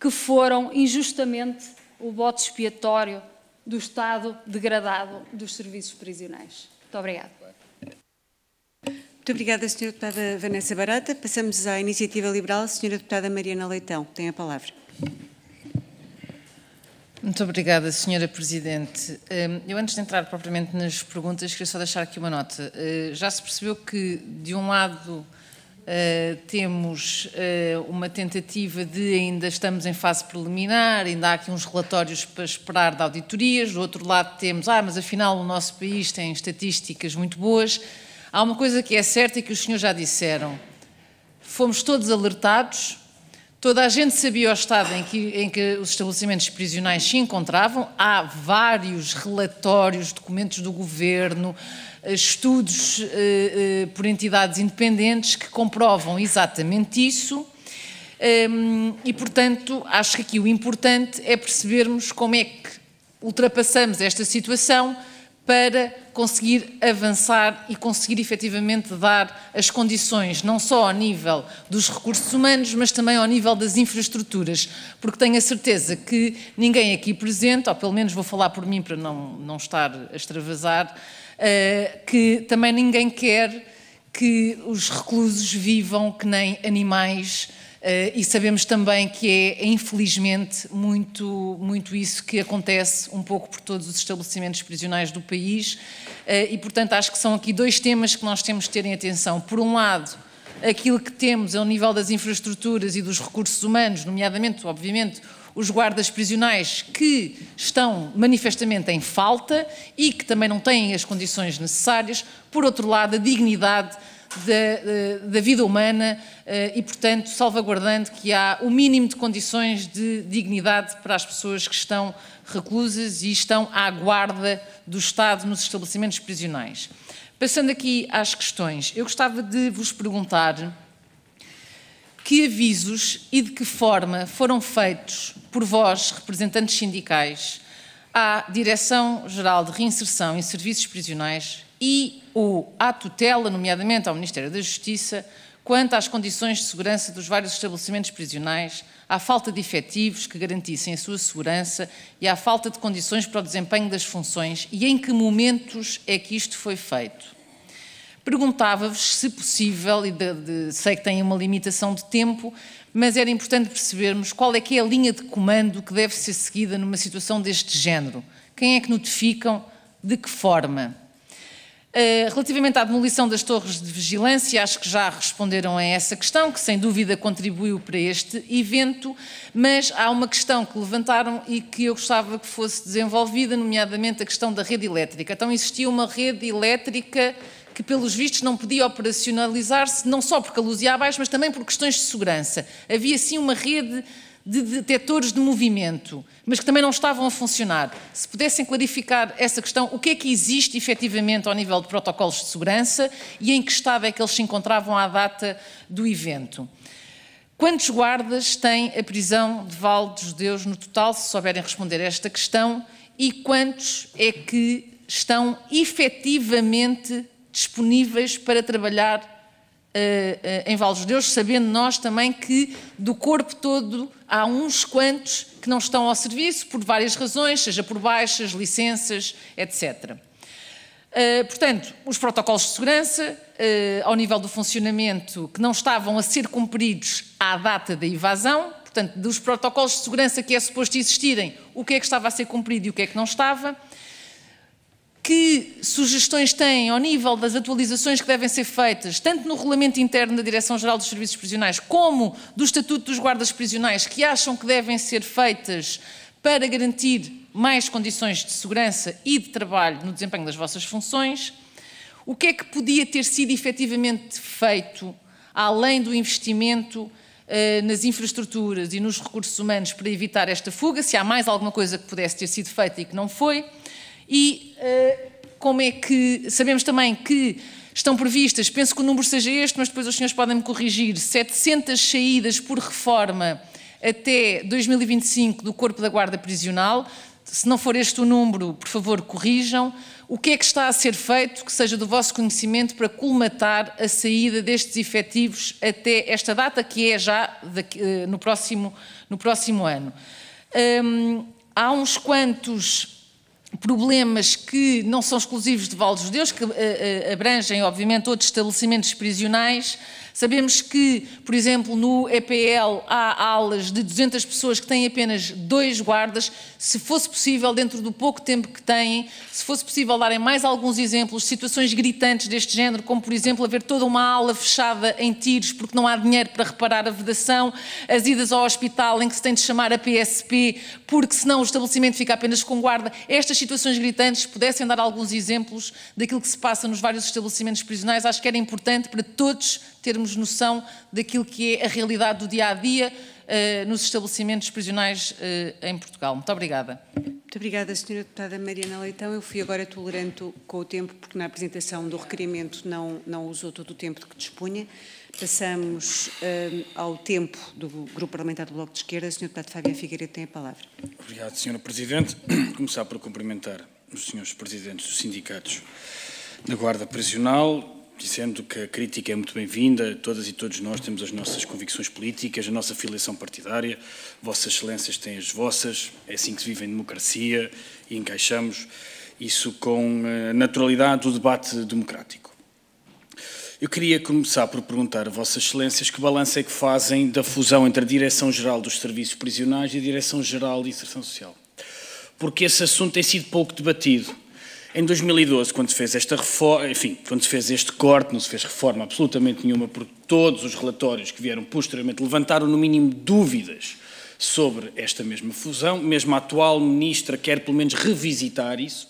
que foram injustamente o bode expiatório do estado degradado dos serviços prisionais. Muito obrigada. Muito obrigada, Sra. Deputada Vanessa Barata. Passamos à Iniciativa Liberal. Sra. Deputada Mariana Leitão, tem a palavra. Muito obrigada, Sra. Presidente. Eu, antes de entrar propriamente nas perguntas, queria só deixar aqui uma nota. Já se percebeu que, de um lado, temos uma tentativa de ainda estamos em fase preliminar, ainda há aqui uns relatórios para esperar de auditorias, do outro lado temos, mas afinal o nosso país tem estatísticas muito boas. Há uma coisa que é certa e que os senhores já disseram. Fomos todos alertados, toda a gente sabia o estado em que os estabelecimentos prisionais se encontravam, há vários relatórios, documentos do Governo, estudos por entidades independentes que comprovam exatamente isso e, portanto, acho que aqui o importante é percebermos como é que ultrapassamos esta situação para conseguir avançar e conseguir efetivamente dar as condições, não só ao nível dos recursos humanos, mas também ao nível das infraestruturas, porque tenho a certeza que ninguém aqui presente, ou pelo menos vou falar por mim para não estar a extravasar, que também ninguém quer que os reclusos vivam que nem animais, e sabemos também que é, infelizmente, muito isso que acontece um pouco por todos os estabelecimentos prisionais do país, e, portanto, acho que são aqui 2 temas que nós temos de ter em atenção. Por um lado, aquilo que temos ao nível das infraestruturas e dos recursos humanos, nomeadamente, obviamente, os guardas prisionais que estão manifestamente em falta e que também não têm as condições necessárias. Por outro lado, a dignidade da vida humana e, portanto, salvaguardando que há o mínimo de condições de dignidade para as pessoas que estão reclusas e estão à guarda do Estado nos estabelecimentos prisionais. Passando aqui às questões, eu gostava de vos perguntar que avisos e de que forma foram feitos por vós, representantes sindicais, à Direção-Geral de Reinserção e Serviços Prisionais e ou à tutela, nomeadamente ao Ministério da Justiça, quanto às condições de segurança dos vários estabelecimentos prisionais, à falta de efetivos que garantissem a sua segurança e à falta de condições para o desempenho das funções, e em que momentos é que isto foi feito? Perguntava-vos, se possível, e sei que tem uma limitação de tempo, mas era importante percebermos qual é que é a linha de comando que deve ser seguida numa situação deste género. Quem é que notificam? De que forma? Relativamente à demolição das torres de vigilância, acho que já responderam a essa questão, que sem dúvida contribuiu para este evento, mas há uma questão que levantaram e que eu gostava que fosse desenvolvida, nomeadamente a questão da rede elétrica. Então existia uma rede elétrica que, pelos vistos, não podia operacionalizar-se, não só porque a luz ia abaixo, mas também por questões de segurança. Havia, sim, uma rede de detectores de movimento, mas que também não estavam a funcionar. Se pudessem clarificar essa questão, o que é que existe efetivamente ao nível de protocolos de segurança e em que estado é que eles se encontravam à data do evento? Quantos guardas tem a prisão de Val dos Judeus no total, se souberem responder a esta questão, e quantos é que estão efetivamente disponíveis para trabalhar em Valos de Deus, sabendo nós também que do corpo todo há uns quantos que não estão ao serviço por várias razões, seja por baixas, licenças, etc. Portanto, os protocolos de segurança, ao nível do funcionamento, que não estavam a ser cumpridos à data da evasão, portanto, dos protocolos de segurança que é suposto existirem, o que é que estava a ser cumprido e o que é que não estava. Que sugestões têm ao nível das atualizações que devem ser feitas, tanto no regulamento interno da Direção-Geral dos Serviços Prisionais, como do Estatuto dos Guardas Prisionais, que acham que devem ser feitas para garantir mais condições de segurança e de trabalho no desempenho das vossas funções? O que é que podia ter sido efetivamente feito, além do investimento nas infraestruturas e nos recursos humanos para evitar esta fuga? Se há mais alguma coisa que pudesse ter sido feita e que não foi? E como é que... Sabemos também que estão previstas, penso que o número seja este, mas depois os senhores podem me corrigir, 700 saídas por reforma até 2025 do Corpo da Guarda Prisional. Se não for este o número, por favor, corrijam. O que é que está a ser feito, que seja do vosso conhecimento, para colmatar a saída destes efetivos até esta data, que é já no próximo ano? Há uns quantos problemas que não são exclusivos de Valos de Deus, que abrangem, obviamente, outros estabelecimentos prisionais. Sabemos que, por exemplo, no EPL há alas de 200 pessoas que têm apenas 2 guardas. Se fosse possível, dentro do pouco tempo que têm, se fosse possível darem mais alguns exemplos de situações gritantes deste género, como, por exemplo, haver toda uma ala fechada em tiros porque não há dinheiro para reparar a vedação, as idas ao hospital em que se tem de chamar a PSP porque senão o estabelecimento fica apenas com guarda. Estas situações gritantes, pudessem dar alguns exemplos daquilo que se passa nos vários estabelecimentos prisionais, acho que era importante para todos termos noção daquilo que é a realidade do dia-a-dia nos estabelecimentos prisionais em Portugal. Muito obrigada. Muito obrigada, Sra. Deputada Mariana Leitão. Eu fui agora tolerante com o tempo, porque na apresentação do requerimento não usou todo o tempo de que dispunha. Passamos ao tempo do Grupo Parlamentar do Bloco de Esquerda. A Sra. Deputada Fábia Figueiredo tem a palavra. Obrigado, Sra. Presidente. Começar por cumprimentar os senhores presidentes dos sindicatos da Guarda Prisional, dizendo que a crítica é muito bem-vinda. Todas e todos nós temos as nossas convicções políticas, a nossa filiação partidária. Vossas Excelências têm as vossas. É assim que se vive em democracia e encaixamos isso com naturalidade do debate democrático. Eu queria começar por perguntar a Vossas Excelências que balanço é que fazem da fusão entre a Direção-Geral dos Serviços Prisionais e a Direção-Geral de Inserção Social. Porque esse assunto tem sido pouco debatido. Em 2012, quando se fez esta reforma, enfim, quando se fez este corte, não se fez reforma absolutamente nenhuma, porque todos os relatórios que vieram posteriormente levantaram no mínimo dúvidas sobre esta mesma fusão. Mesmo a atual Ministra quer pelo menos revisitar isso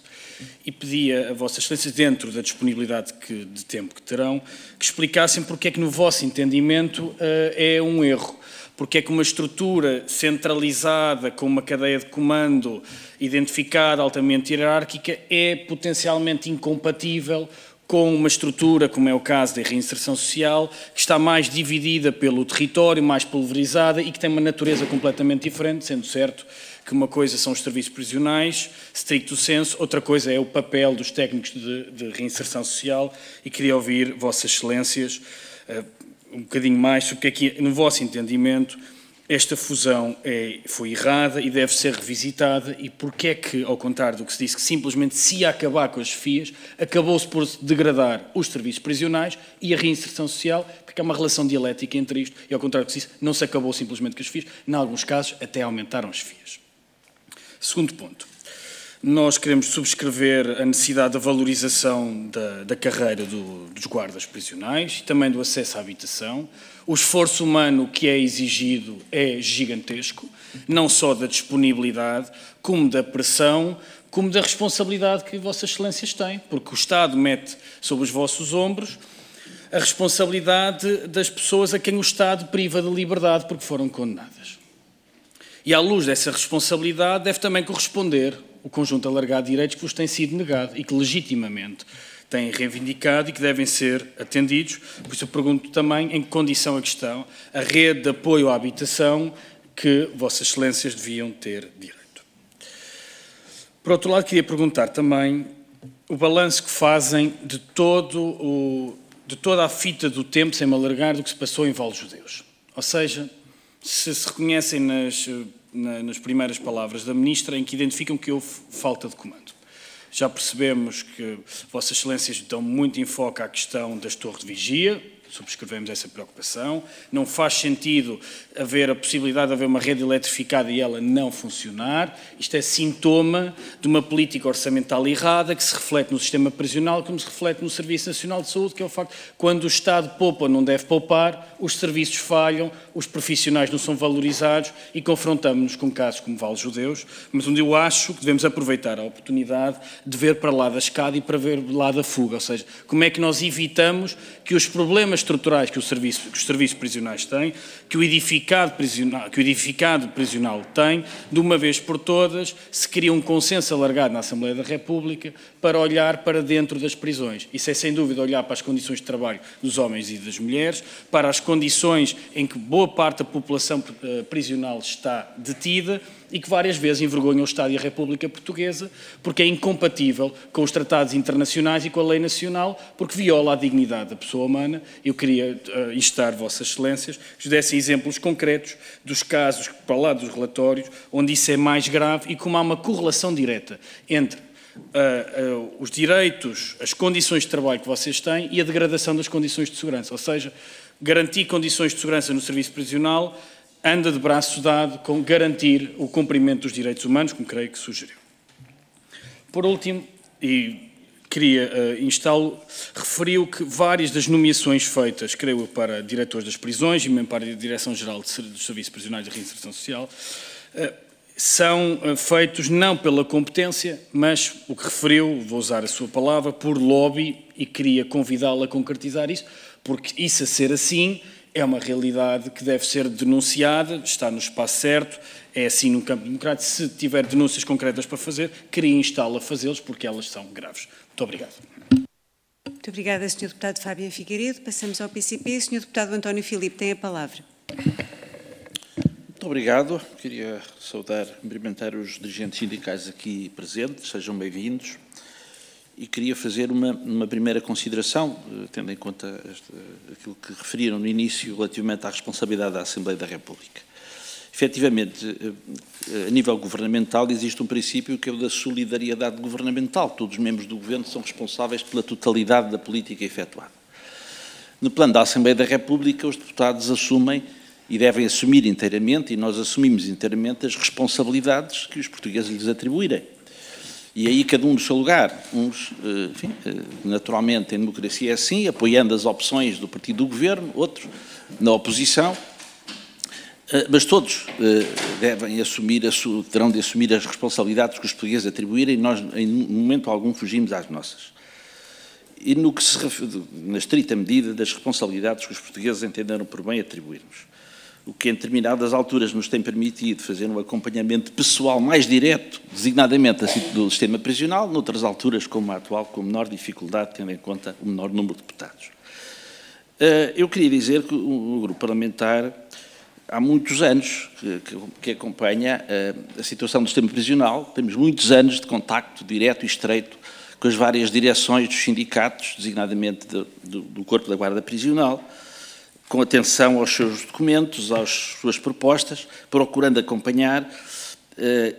e pedia a Vossas Excelências, dentro da disponibilidade de tempo que terão, que explicassem porque é que no vosso entendimento é um erro. Porque é que uma estrutura centralizada, com uma cadeia de comando identificada, altamente hierárquica, é potencialmente incompatível com uma estrutura, como é o caso da reinserção social, que está mais dividida pelo território, mais pulverizada e que tem uma natureza completamente diferente, sendo certo que uma coisa são os serviços prisionais, stricto sensu, outra coisa é o papel dos técnicos de reinserção social, e queria ouvir Vossas Excelências um bocadinho mais sobre o que é que, no vosso entendimento, esta fusão foi errada e deve ser revisitada, e porque é que, ao contrário do que se disse, que simplesmente se ia acabar com as chefias, acabou-se por degradar os serviços prisionais e a reinserção social, porque há uma relação dialética entre isto, e ao contrário do que se disse, não se acabou simplesmente com as chefias, em alguns casos até aumentaram as chefias. Segundo ponto. Nós queremos subscrever a necessidade da valorização da carreira dos guardas prisionais e também do acesso à habitação. O esforço humano que é exigido é gigantesco, não só da disponibilidade, como da pressão, como da responsabilidade que Vossas Excelências têm, porque o Estado mete sobre os vossos ombros a responsabilidade das pessoas a quem o Estado priva de liberdade porque foram condenadas. E à luz dessa responsabilidade deve também corresponder o conjunto alargado de direitos que vos tem sido negado e que legitimamente têm reivindicado e que devem ser atendidos. Por isso eu pergunto também em que condição é que estão a rede de apoio à habitação que Vossas Excelências deviam ter direito. Por outro lado, queria perguntar também o balanço que fazem de toda a fita do tempo, sem me alargar, do que se passou em Vale Judeus. Ou seja, se reconhecem nas primeiras palavras da Ministra, em que identificam que houve falta de comando. Já percebemos que Vossas Excelências dão muito enfoque à questão das torres de vigia, subscrevemos essa preocupação. Não faz sentido haver a possibilidade de haver uma rede eletrificada e ela não funcionar. Isto é sintoma de uma política orçamental errada que se reflete no sistema prisional, como se reflete no Serviço Nacional de Saúde, que é o facto de quando o Estado poupa ou não deve poupar, os serviços falham, os profissionais não são valorizados e confrontamos-nos com casos como Vale Judeus, mas onde eu acho que devemos aproveitar a oportunidade de ver para lá da escada e para ver lá da fuga, ou seja, como é que nós evitamos que os problemas estruturais que os serviços prisionais têm, que o edificado prisional tem, de uma vez por todas, se cria um consenso alargado na Assembleia da República para olhar para dentro das prisões. Isso é, sem dúvida, olhar para as condições de trabalho dos homens e das mulheres, para as condições em que boa parte da população prisional está detida e que várias vezes envergonham o Estado e a República Portuguesa, porque é incompatível com os tratados internacionais e com a lei nacional, porque viola a dignidade da pessoa humana. Eu queria instar Vossas Excelências que nos dessem exemplos concretos dos casos, para lá dos relatórios, onde isso é mais grave e como há uma correlação direta entre os direitos, as condições de trabalho que vocês têm e a degradação das condições de segurança. Ou seja, garantir condições de segurança no serviço prisional anda de braço dado com garantir o cumprimento dos direitos humanos, como creio que sugeriu. Por último, e queria instá-lo, referiu que várias das nomeações feitas, creio eu, para diretores das prisões e mesmo para a Direção-Geral dos Serviços Prisionais de Reinserção Social, são feitos não pela competência, mas o que referiu, vou usar a sua palavra, por lobby, e queria convidá-lo a concretizar isso, porque isso a ser assim é uma realidade que deve ser denunciada, está no espaço certo, é assim no campo democrático. Se tiver denúncias concretas para fazer, queria instá-lo a fazê-los, porque elas são graves. Muito obrigado. Muito obrigada, Sr. Deputado Fábio Figueiredo. Passamos ao PCP. Sr. Deputado António Filipe tem a palavra. Muito obrigado. Queria saudar, cumprimentar os dirigentes sindicais aqui presentes, sejam bem-vindos. E queria fazer uma primeira consideração, tendo em conta aquilo que referiram no início relativamente à responsabilidade da Assembleia da República. Efetivamente, a nível governamental existe um princípio que é o da solidariedade governamental. Todos os membros do Governo são responsáveis pela totalidade da política efetuada. No plano da Assembleia da República, os deputados assumem e devem assumir inteiramente, e nós assumimos inteiramente, as responsabilidades que os portugueses lhes atribuírem. E aí cada um no seu lugar, uns, enfim, naturalmente em democracia é assim, apoiando as opções do partido do governo, outros na oposição, mas todos devem assumir, terão de assumir as responsabilidades que os portugueses atribuírem, e nós em momento algum fugimos às nossas. E no que se refere, na estrita medida das responsabilidades que os portugueses entenderam por bem atribuir-nos. O que em determinadas alturas nos tem permitido fazer um acompanhamento pessoal mais direto, designadamente do sistema prisional, noutras alturas, como a atual, com menor dificuldade, tendo em conta o menor número de deputados. Eu queria dizer que o grupo parlamentar, há muitos anos que acompanha a situação do sistema prisional, temos muitos anos de contacto direto e estreito com as várias direções dos sindicatos, designadamente do Corpo da Guarda Prisional, com atenção aos seus documentos, às suas propostas, procurando acompanhar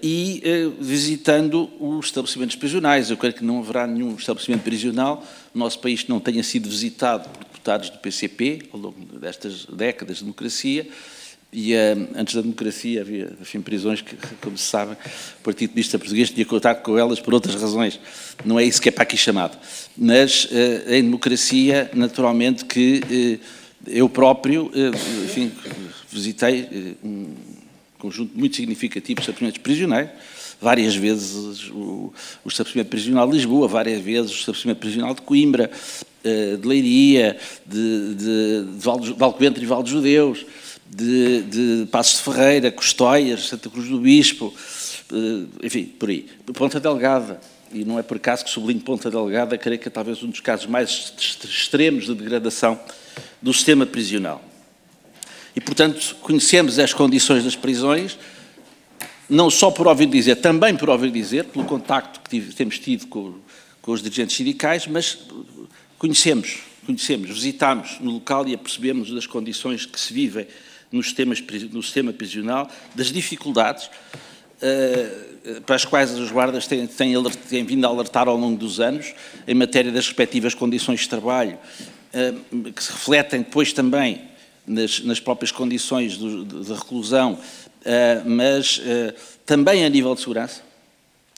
e visitando os estabelecimentos prisionais. Eu creio que não haverá nenhum estabelecimento prisional no nosso país que não tenha sido visitado por deputados do PCP ao longo destas décadas de democracia. E antes da democracia havia, enfim, prisões que, como se sabe, o Partido Comunista Português tinha contato com elas por outras razões. Não é isso que é para aqui chamado. Mas em democracia, naturalmente que eu próprio, enfim, visitei um conjunto muito significativo de estabelecimentos prisionais, várias vezes o estabelecimento prisional de Lisboa, várias vezes o estabelecimento prisional de Coimbra, de Leiria, de Alcobentre e Vale dos Judeus, de Passos de Ferreira, Custóias, Santa Cruz do Bispo, enfim, por aí. Ponta Delgada, e não é por acaso que sublinho Ponta Delgada, creio que é talvez um dos casos mais extremos de degradação do sistema prisional. E, portanto, conhecemos as condições das prisões, não só por ouvir dizer, também por ouvir dizer, pelo contacto que temos tido com os dirigentes sindicais, mas conhecemos, visitámos no local e apercebemos das condições que se vivem no sistema prisional, das dificuldades para as quais os guardas têm vindo a alertar ao longo dos anos, em matéria das respectivas condições de trabalho, que se refletem depois também nas próprias condições de reclusão, mas também a nível de segurança,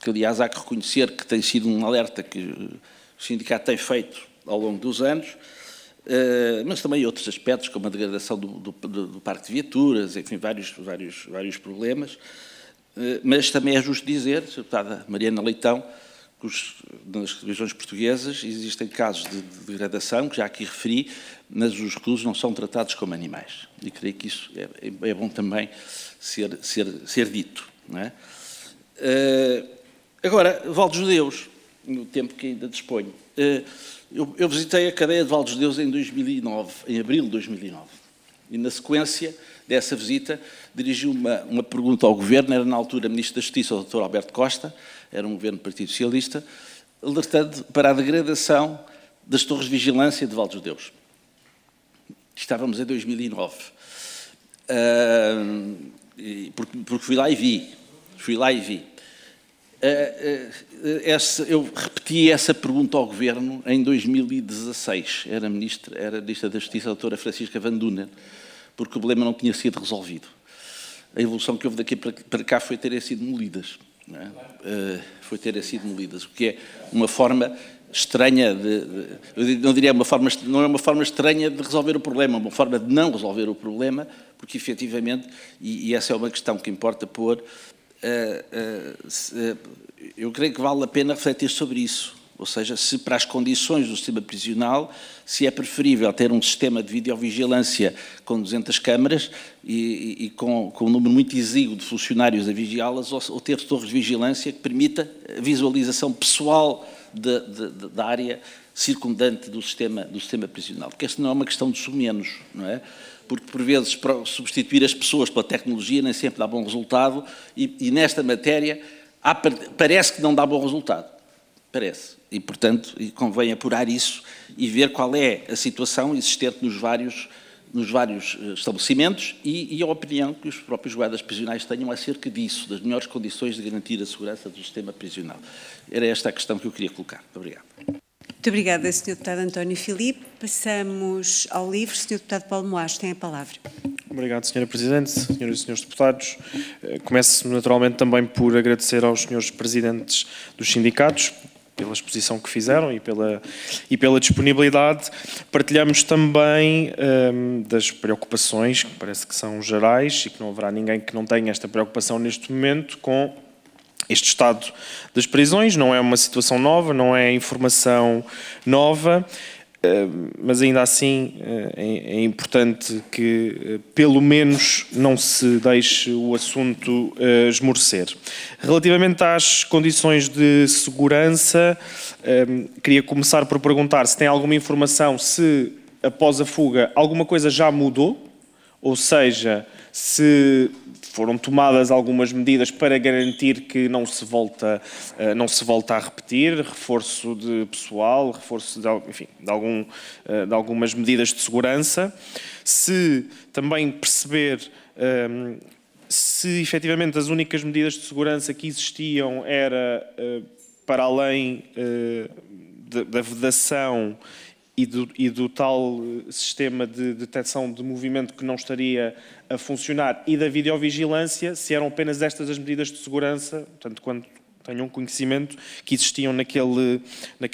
que aliás há que reconhecer que tem sido um alerta que o sindicato tem feito ao longo dos anos, mas também outros aspectos, como a degradação do parque de viaturas, enfim, vários problemas. Mas também é justo dizer, Sra. Deputada Mariana Leitão, que nas regiões portuguesas existem casos de degradação, que já aqui referi, mas os reclusos não são tratados como animais. E creio que isso é bom também ser dito. Não é? Agora, Val dos Judeus, no tempo que ainda disponho. Eu visitei a cadeia de Val dos Judeus em 2009, em abril de 2009. E na sequência dessa visita dirigi uma pergunta ao Governo, era na altura Ministro da Justiça, o Dr. Alberto Costa, era um governo do Partido Socialista, alertando para a degradação das torres de vigilância de Val dos Judeus. Estávamos em 2009. Porque fui lá e vi. Eu repeti essa pergunta ao Governo em 2016. Era Ministra da Justiça, a doutora Francisca Van Dunen, porque o problema não tinha sido resolvido. A evolução que houve daqui para cá foi terem sido demolidas. Não é? Foi terem sido demolidas, o que é uma forma estranha eu não diria não é uma forma estranha de resolver o problema, é uma forma de não resolver o problema, porque efetivamente, e essa é uma questão que importa pôr, eu creio que vale a pena refletir sobre isso. Ou seja, se para as condições do sistema prisional, se é preferível ter um sistema de videovigilância com 200 câmaras e com um número muito exíguo de funcionários a vigiá-las, ou ter torres de vigilância que permita a visualização pessoal da área circundante do sistema prisional. Porque esta não é uma questão de sumenos, não é? Porque, por vezes, substituir as pessoas pela tecnologia nem sempre dá bom resultado e nesta matéria parece que não dá bom resultado. Parece. E, portanto, convém apurar isso e ver qual é a situação existente nos vários estabelecimentos e a opinião que os próprios guardas prisionais tenham acerca disso, das melhores condições de garantir a segurança do sistema prisional. Era esta a questão que eu queria colocar. Muito obrigado. Muito obrigada, Sr. Deputado António Filipe. Passamos ao livro. Sr. Deputado Paulo Moares tem a palavra. Obrigado, Sra. Presidente, Senhoras e Senhores Deputados. Começo naturalmente também por agradecer aos Senhores Presidentes dos sindicatos pela exposição que fizeram e pela disponibilidade. Partilhamos também das preocupações, que parece que são gerais e que não haverá ninguém que não tenha esta preocupação neste momento com este estado das prisões. Não é uma situação nova, não é informação nova, mas ainda assim é importante que pelo menos não se deixe o assunto esmorecer. Relativamente às condições de segurança, queria começar por perguntar se tem alguma informação se após a fuga alguma coisa já mudou, ou seja, se foram tomadas algumas medidas para garantir que não se volta a repetir, reforço de pessoal, reforço de algumas medidas de segurança. Se também perceber se efetivamente as únicas medidas de segurança que existiam era para além da vedação e do tal sistema de detecção de movimento que não estaria a funcionar e da videovigilância, se eram apenas estas as medidas de segurança, portanto, quando tenham conhecimento que existiam naquele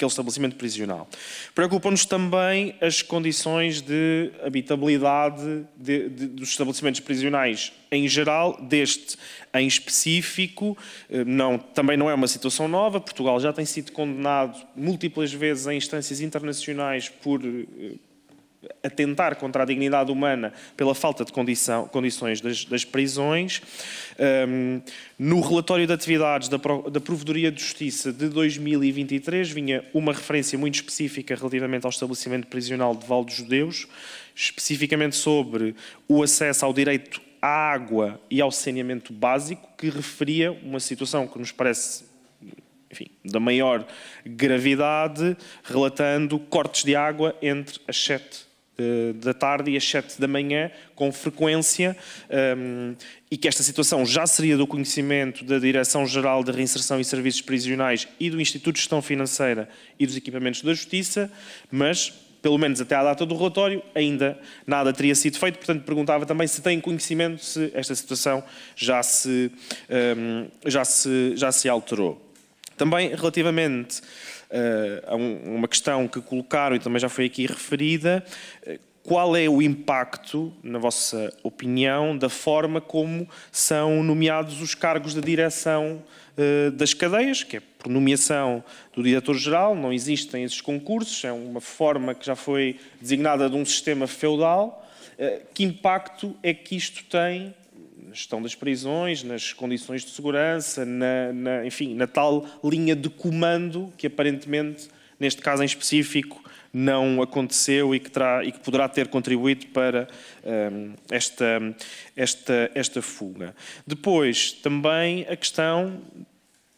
estabelecimento prisional. Preocupam-nos também as condições de habitabilidade dos estabelecimentos prisionais em geral, deste em específico. Também não é uma situação nova. Portugal já tem sido condenado múltiplas vezes em instâncias internacionais por atentar contra a dignidade humana pela falta de condições das prisões. No relatório de atividades da Provedoria de Justiça de 2023 vinha uma referência muito específica relativamente ao estabelecimento prisional de Val dos Judeus, especificamente sobre o acesso ao direito à água e ao saneamento básico, que referia uma situação que nos parece enfim, da maior gravidade, relatando cortes de água entre as 7 da tarde e as 7 da manhã, com frequência, e que esta situação já seria do conhecimento da Direção-Geral de Reinserção e Serviços Prisionais e do Instituto de Gestão Financeira e dos Equipamentos da Justiça, mas, pelo menos até à data do relatório, ainda nada teria sido feito. Portanto, perguntava também se têm conhecimento se esta situação já se alterou. Também, relativamente a uma questão que colocaram e também já foi aqui referida, qual é o impacto, na vossa opinião, da forma como são nomeados os cargos de direção das cadeias, que é por nomeação do diretor-geral, não existem esses concursos, é uma forma que já foi designada de um sistema feudal. Que impacto é que isto tem na gestão das prisões, nas condições de segurança, enfim, na tal linha de comando que aparentemente, neste caso em específico, não aconteceu e que poderá ter contribuído para esta fuga. Depois, também a questão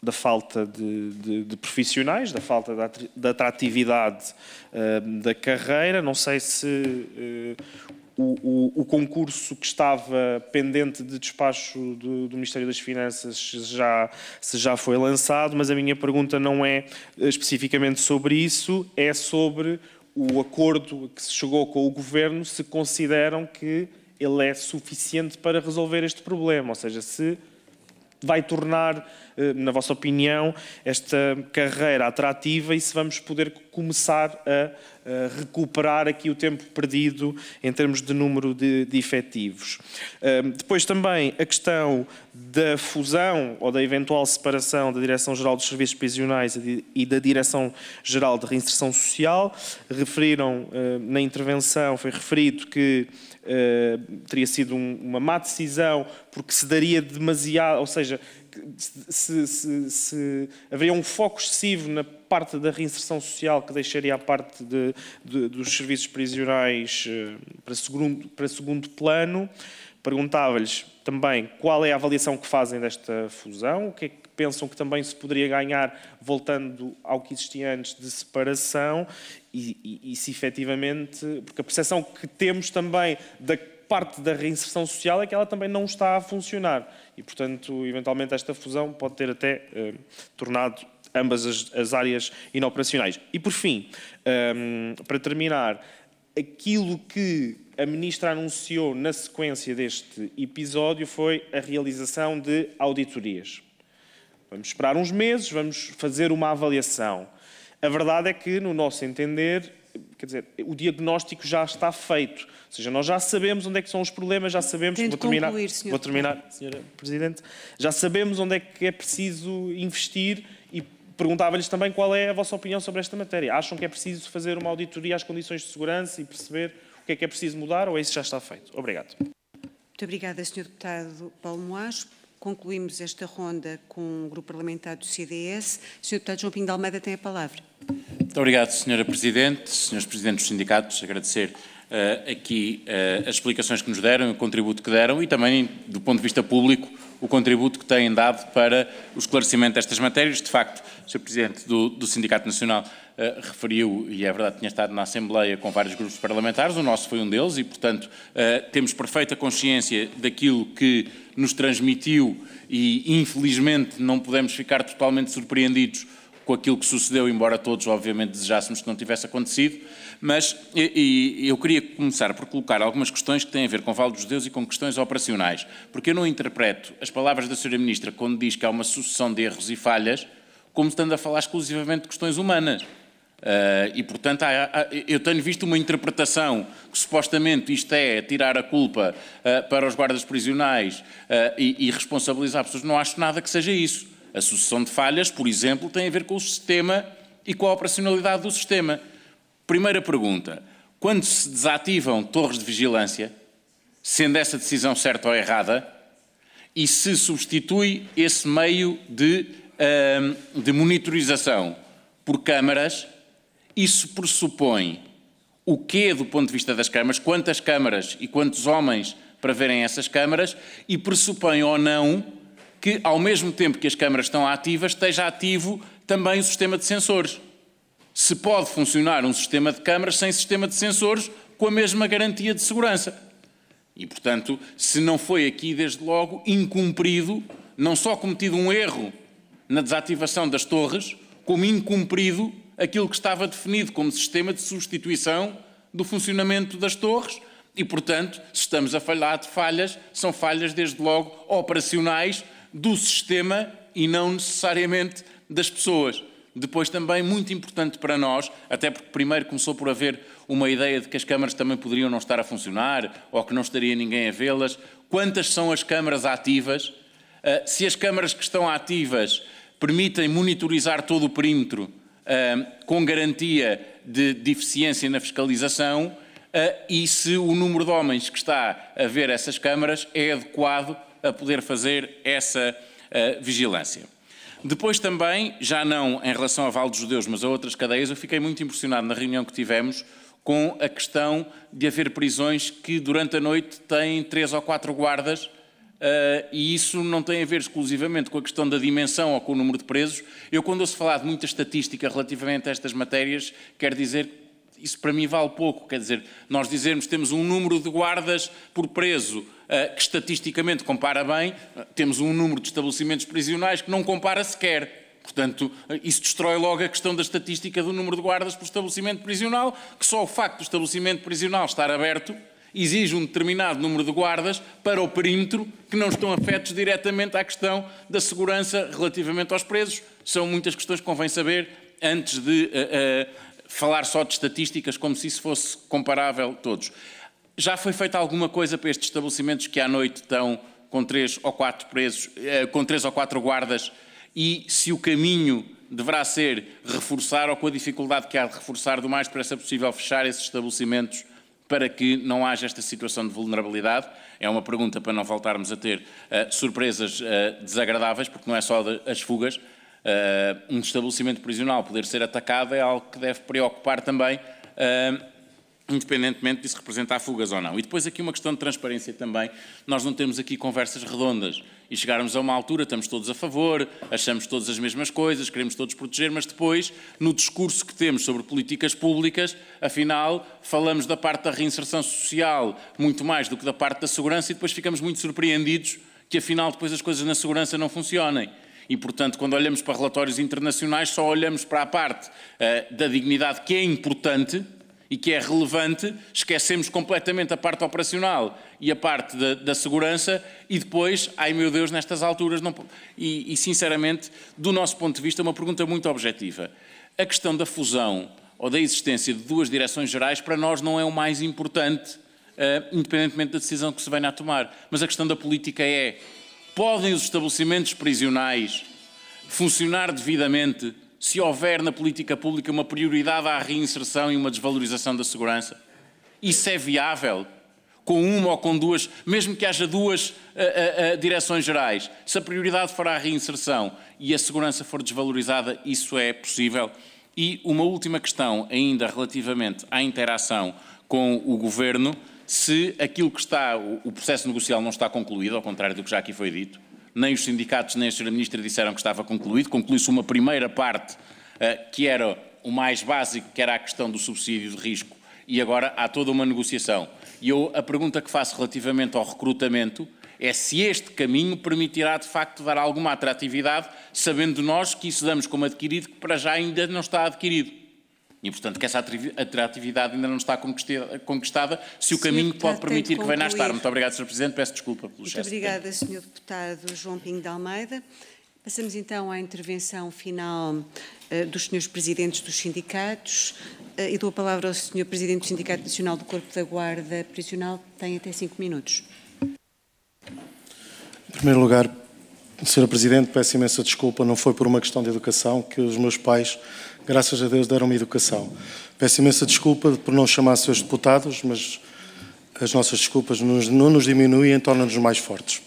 da falta de profissionais, da falta de atratividade da carreira. Não sei se o concurso que estava pendente de despacho do Ministério das Finanças já foi lançado, mas a minha pergunta não é especificamente sobre isso, é sobre o acordo que se chegou com o Governo, se consideram que ele é suficiente para resolver este problema, ou seja, se vai tornar, na vossa opinião, esta carreira atrativa e se vamos poder começar a recuperar aqui o tempo perdido em termos de número de efetivos. Depois também a questão da fusão ou da eventual separação da Direção-Geral dos Serviços Prisionais e da Direção-Geral de Reinserção Social. Referiram na intervenção, foi referido que teria sido uma má decisão porque se daria demasiado, ou seja, se haveria um foco excessivo na parte da reinserção social que deixaria a parte dos serviços prisionais para segundo plano. Perguntava-lhes também qual é a avaliação que fazem desta fusão, o que é que pensam que também se poderia ganhar voltando ao que existia antes de separação e se efetivamente, porque a percepção que temos também da parte da reinserção social é que ela também não está a funcionar e, portanto, eventualmente esta fusão pode ter até tornado ambas as áreas inoperacionais. E, por fim, para terminar, aquilo que a Ministra anunciou na sequência deste episódio foi a realização de auditorias. Vamos esperar uns meses, vamos fazer uma avaliação. A verdade é que, no nosso entender, quer dizer, o diagnóstico já está feito. Ou seja, nós já sabemos onde é que são os problemas, já sabemos... Vou terminar, Sra. Presidente. Já sabemos onde é que é preciso investir e perguntava-lhes também qual é a vossa opinião sobre esta matéria. Acham que é preciso fazer uma auditoria às condições de segurança e perceber o que é preciso mudar ou isso já está feito? Obrigado. Muito obrigada, Sr. Deputado Paulo Moacho. Concluímos esta ronda com o Grupo Parlamentar do CDS. Sr. Deputado João Pinho de Almeida tem a palavra. Muito obrigado, Sra. Presidente, Srs. Presidentes dos sindicatos. Agradecer aqui as explicações que nos deram, o contributo que deram e também, do ponto de vista público, o contributo que têm dado para o esclarecimento destas matérias. De facto, o Sr. Presidente do Sindicato Nacional referiu, e é verdade, tinha estado na Assembleia com vários grupos parlamentares, o nosso foi um deles e, portanto, temos perfeita consciência daquilo que nos transmitiu e, infelizmente, não podemos ficar totalmente surpreendidos com aquilo que sucedeu, embora todos, obviamente, desejássemos que não tivesse acontecido, mas eu queria começar por colocar algumas questões que têm a ver com o Vale dos Judeus e com questões operacionais, porque eu não interpreto as palavras da Sra. Ministra quando diz que há uma sucessão de erros e falhas como estando a falar exclusivamente de questões humanas. E, portanto, eu tenho visto uma interpretação que supostamente isto é tirar a culpa para os guardas prisionais e responsabilizar pessoas. Não acho nada que seja isso. A sucessão de falhas, por exemplo, tem a ver com o sistema e com a operacionalidade do sistema. Primeira pergunta. Quando se desativam torres de vigilância, sendo essa decisão certa ou errada, e se substitui esse meio de monitorização por câmaras, isso pressupõe o quê do ponto de vista das câmaras, quantas câmaras e quantos homens para verem essas câmaras, e pressupõe ou não que, ao mesmo tempo que as câmaras estão ativas, esteja ativo também o sistema de sensores. Se pode funcionar um sistema de câmaras sem sistema de sensores com a mesma garantia de segurança. E, portanto, se não foi aqui, desde logo, incumprido, não só cometido um erro na desativação das torres, como incumprido aquilo que estava definido como sistema de substituição do funcionamento das torres e, portanto, se estamos a falar de falhas, são falhas, desde logo, operacionais do sistema e não necessariamente das pessoas. Depois também, muito importante para nós, até porque primeiro começou por haver uma ideia de que as câmaras também poderiam não estar a funcionar ou que não estaria ninguém a vê-las. Quantas são as câmaras ativas? Se as câmaras que estão ativas permitem monitorizar todo o perímetro com garantia de eficiência na fiscalização e se o número de homens que está a ver essas câmaras é adequado a poder fazer essa vigilância. Depois também, já não em relação ao Vale dos Judeus, mas a outras cadeias, eu fiquei muito impressionado na reunião que tivemos com a questão de haver prisões que durante a noite têm 3 ou 4 guardas e isso não tem a ver exclusivamente com a questão da dimensão ou com o número de presos. Eu, quando ouço falar de muita estatística relativamente a estas matérias, quero dizer que isso para mim vale pouco. Quer dizer, nós dizermos que temos um número de guardas por preso que estatisticamente compara bem, temos um número de estabelecimentos prisionais que não compara sequer. Portanto, isso destrói logo a questão da estatística do número de guardas por estabelecimento prisional, que só o facto do estabelecimento prisional estar aberto exige um determinado número de guardas para o perímetro que não estão afetos diretamente à questão da segurança relativamente aos presos. São muitas questões que convém saber antes de falar só de estatísticas como se isso fosse comparável a todos. Já foi feita alguma coisa para estes estabelecimentos que à noite estão com 3 ou 4 presos, com 3 ou 4 guardas, e se o caminho deverá ser reforçar ou com a dificuldade que há de reforçar do mais depressa possível fechar esses estabelecimentos para que não haja esta situação de vulnerabilidade? É uma pergunta para não voltarmos a ter surpresas desagradáveis, porque não é só as fugas. Um estabelecimento prisional poder ser atacado é algo que deve preocupar também, independentemente de se representar fugas ou não. E depois aqui uma questão de transparência também. Nós não temos aqui conversas redondas e chegarmos a uma altura, estamos todos a favor, achamos todas as mesmas coisas, queremos todos proteger, mas depois, no discurso que temos sobre políticas públicas, afinal, falamos da parte da reinserção social muito mais do que da parte da segurança e depois ficamos muito surpreendidos que, afinal, depois as coisas na segurança não funcionem. E, portanto, quando olhamos para relatórios internacionais, só olhamos para a parte da dignidade que é importante e que é relevante, esquecemos completamente a parte operacional e a parte da segurança e depois, ai meu Deus, nestas alturas, não, e sinceramente, do nosso ponto de vista, uma pergunta muito objetiva. A questão da fusão ou da existência de 2 direções-gerais para nós não é o mais importante, independentemente da decisão que se venha a tomar. Mas a questão da política é, podem os estabelecimentos prisionais funcionar devidamente se houver na política pública uma prioridade à reinserção e uma desvalorização da segurança? Isso é viável? Com uma ou com 2, mesmo que haja 2 direções gerais, se a prioridade for à reinserção e a segurança for desvalorizada, isso é possível? E uma última questão ainda relativamente à interação com o Governo, se aquilo que está, o processo negocial não está concluído, ao contrário do que já aqui foi dito, nem os sindicatos nem a Sra. Ministra disseram que estava concluído, conclui-se uma primeira parte que era o mais básico, que era a questão do subsídio de risco, e agora há toda uma negociação. E a pergunta que faço relativamente ao recrutamento é se este caminho permitirá de facto dar alguma atratividade, sabendo nós que isso damos como adquirido, que para já ainda não está adquirido. E, portanto, que essa atratividade ainda não está conquistada, se o caminho pode permitir que venha a estar. Muito obrigado, Sr. Presidente. Peço desculpa pelo excesso. Muito obrigada, Sr. Deputado João Pinho de Almeida. Passamos então à intervenção final dos Srs. Presidentes dos sindicatos e dou a palavra ao Sr. Presidente do Sindicato Nacional do Corpo da Guarda Prisional, que tem até 5 minutos. Em primeiro lugar, Sra. Presidente, peço imensa desculpa, não foi por uma questão de educação que os meus pais, graças a Deus, deram-me educação. Peço imensa desculpa por não chamar Srs. Deputados, mas as nossas desculpas não nos diminuem, tornam-nos mais fortes.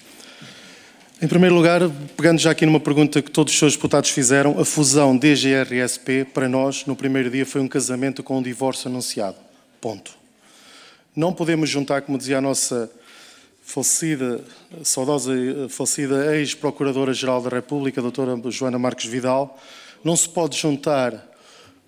Em primeiro lugar, pegando já aqui numa pergunta que todos os Srs. Deputados fizeram, a fusão DGR-SP, para nós, no primeiro dia, foi um casamento com um divórcio anunciado. Ponto. Não podemos juntar, como dizia a nossa saudosa falecida ex-Procuradora-Geral da República, a doutora Joana Marques Vidal, Não se pode juntar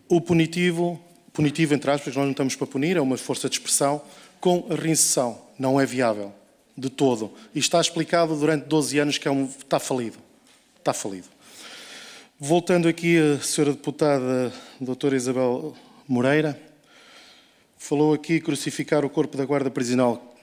o punitivo entre aspas, nós não estamos para punir, é uma força de expressão, com a reinserção. Não é viável, de todo. E está explicado durante 12 anos que está falido. Está falido. Voltando aqui, a senhora deputada, doutora Isabel Moreira, falou aqui crucificar o corpo da Guarda Prisional.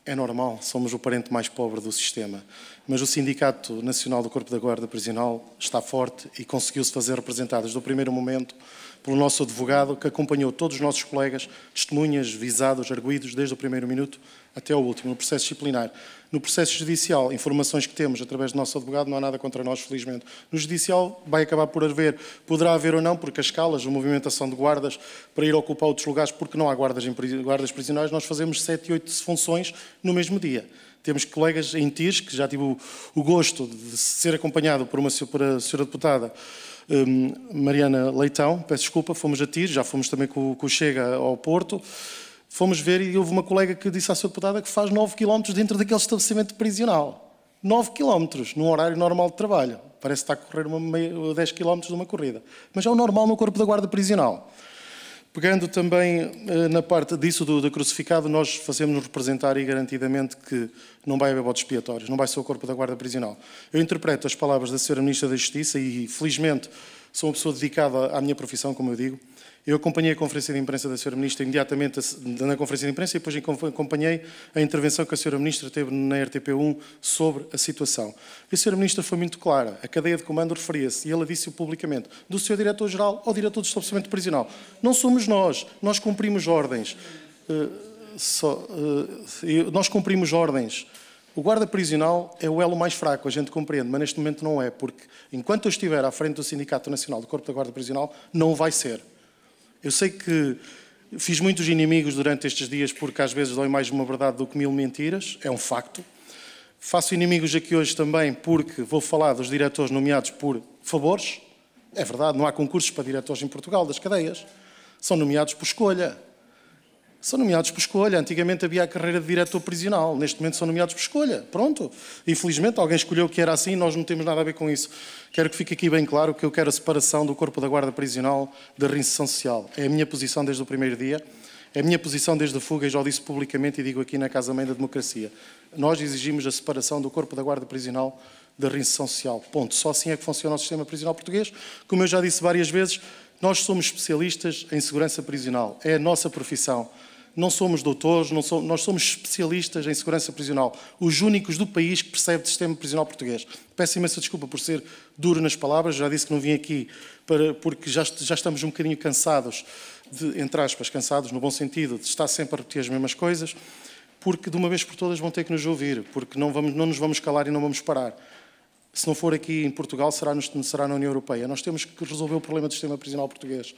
É normal, somos o parente mais pobre do sistema. Mas o Sindicato Nacional do Corpo da Guarda Prisional está forte e conseguiu-se fazer representado desde o primeiro momento pelo nosso advogado, que acompanhou todos os nossos colegas, testemunhas, visados, arguidos, desde o primeiro minuto até ao último, no processo disciplinar. No processo judicial, informações que temos através do nosso advogado, não há nada contra nós, felizmente. No judicial vai acabar por haver, poderá haver ou não, porque as escalas, a movimentação de guardas para ir ocupar outros lugares, porque não há guardas prisionais, nós fazemos 7 e 8 funções no mesmo dia. Temos colegas em TIRs, que já tive o gosto de ser acompanhado por a senhora deputada Mariana Leitão, peço desculpa, fomos a TIRs, já fomos também com o Chega ao Porto, fomos ver e houve uma colega que disse à senhora deputada que faz 9 km dentro daquele estabelecimento prisional. 9 km, num horário normal de trabalho. Parece que está a correr 10 km de uma corrida. Mas é o normal no corpo da Guarda Prisional. Pegando também na parte disso do crucificado, nós fazemos-nos representar e garantidamente que não vai haver botes expiatórios, não vai ser o corpo da Guarda Prisional. Eu interpreto as palavras da Sra. Ministra da Justiça e, felizmente, sou uma pessoa dedicada à minha profissão, como eu digo. Eu acompanhei a conferência de imprensa da Sra. Ministra imediatamente na conferência de imprensa e depois acompanhei a intervenção que a Sra. Ministra teve na RTP1 sobre a situação. E a Sra. Ministra foi muito clara. A cadeia de comando referia-se, e ela disse-o publicamente, do seu Diretor-Geral ao Diretor do Estabelecimento Prisional. Não somos nós cumprimos ordens. Nós cumprimos ordens. O guarda prisional é o elo mais fraco, a gente compreende, mas neste momento não é, porque enquanto eu estiver à frente do Sindicato Nacional do Corpo da Guarda Prisional, não vai ser. Eu sei que fiz muitos inimigos durante estes dias porque às vezes dói mais uma verdade do que 1000 mentiras, é um facto. Faço inimigos aqui hoje também porque vou falar dos diretores nomeados por favores. É verdade, não há concursos para diretores em Portugal das cadeias. São nomeados por escolha. São nomeados por escolha. Antigamente havia a carreira de diretor prisional. Neste momento são nomeados por escolha. Pronto. Infelizmente alguém escolheu que era assim e nós não temos nada a ver com isso. Quero que fique aqui bem claro que eu quero a separação do corpo da Guarda Prisional da reinserção social. É a minha posição desde o primeiro dia. É a minha posição desde a fuga e já o disse publicamente e digo aqui na Casa-Mãe da Democracia. Nós exigimos a separação do corpo da Guarda Prisional da reinserção social. Ponto. Só assim é que funciona o sistema prisional português. Como eu já disse várias vezes, nós somos especialistas em segurança prisional. É a nossa profissão. Não somos doutores, nós somos especialistas em segurança prisional. Os únicos do país que percebem o sistema prisional português. Peço imensa desculpa por ser duro nas palavras, já disse que não vim aqui porque já estamos um bocadinho cansados, entre aspas, cansados no bom sentido, de estar sempre a repetir as mesmas coisas, porque de uma vez por todas vão ter que nos ouvir, porque não nos vamos calar e não vamos parar. Se não for aqui em Portugal, será na União Europeia. Nós temos que resolver o problema do sistema prisional português.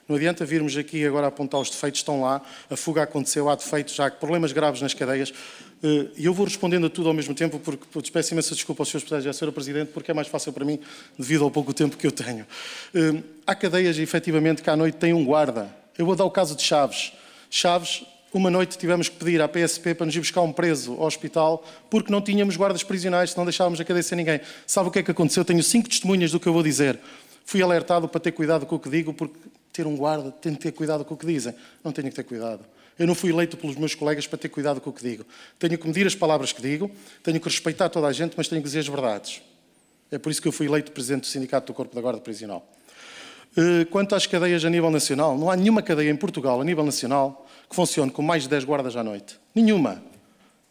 Não adianta virmos aqui agora a apontar os defeitos, estão lá, a fuga aconteceu, há defeitos, há problemas graves nas cadeias. E eu vou respondendo a tudo ao mesmo tempo, porque peço imensa desculpa aos senhores deputados e à senhora Presidente, porque é mais fácil para mim, devido ao pouco tempo que eu tenho. Há cadeias, efetivamente, que à noite têm um guarda. Eu vou dar o caso de Chaves. Chaves, uma noite tivemos que pedir à PSP para nos ir buscar um preso ao hospital, porque não tínhamos guardas prisionais, não deixávamos a cadeia sem ninguém. Sabe o que é que aconteceu? Tenho 5 testemunhas do que eu vou dizer. Fui alertado para ter cuidado com o que digo, porque ter um guarda tem que ter cuidado com o que dizem. Não tenho que ter cuidado. Eu não fui eleito pelos meus colegas para ter cuidado com o que digo. Tenho que medir as palavras que digo, tenho que respeitar toda a gente, mas tenho que dizer as verdades. É por isso que eu fui eleito Presidente do Sindicato do Corpo da Guarda Prisional. Quanto às cadeias a nível nacional, não há nenhuma cadeia em Portugal, a nível nacional, que funcione com mais de 10 guardas à noite. Nenhuma.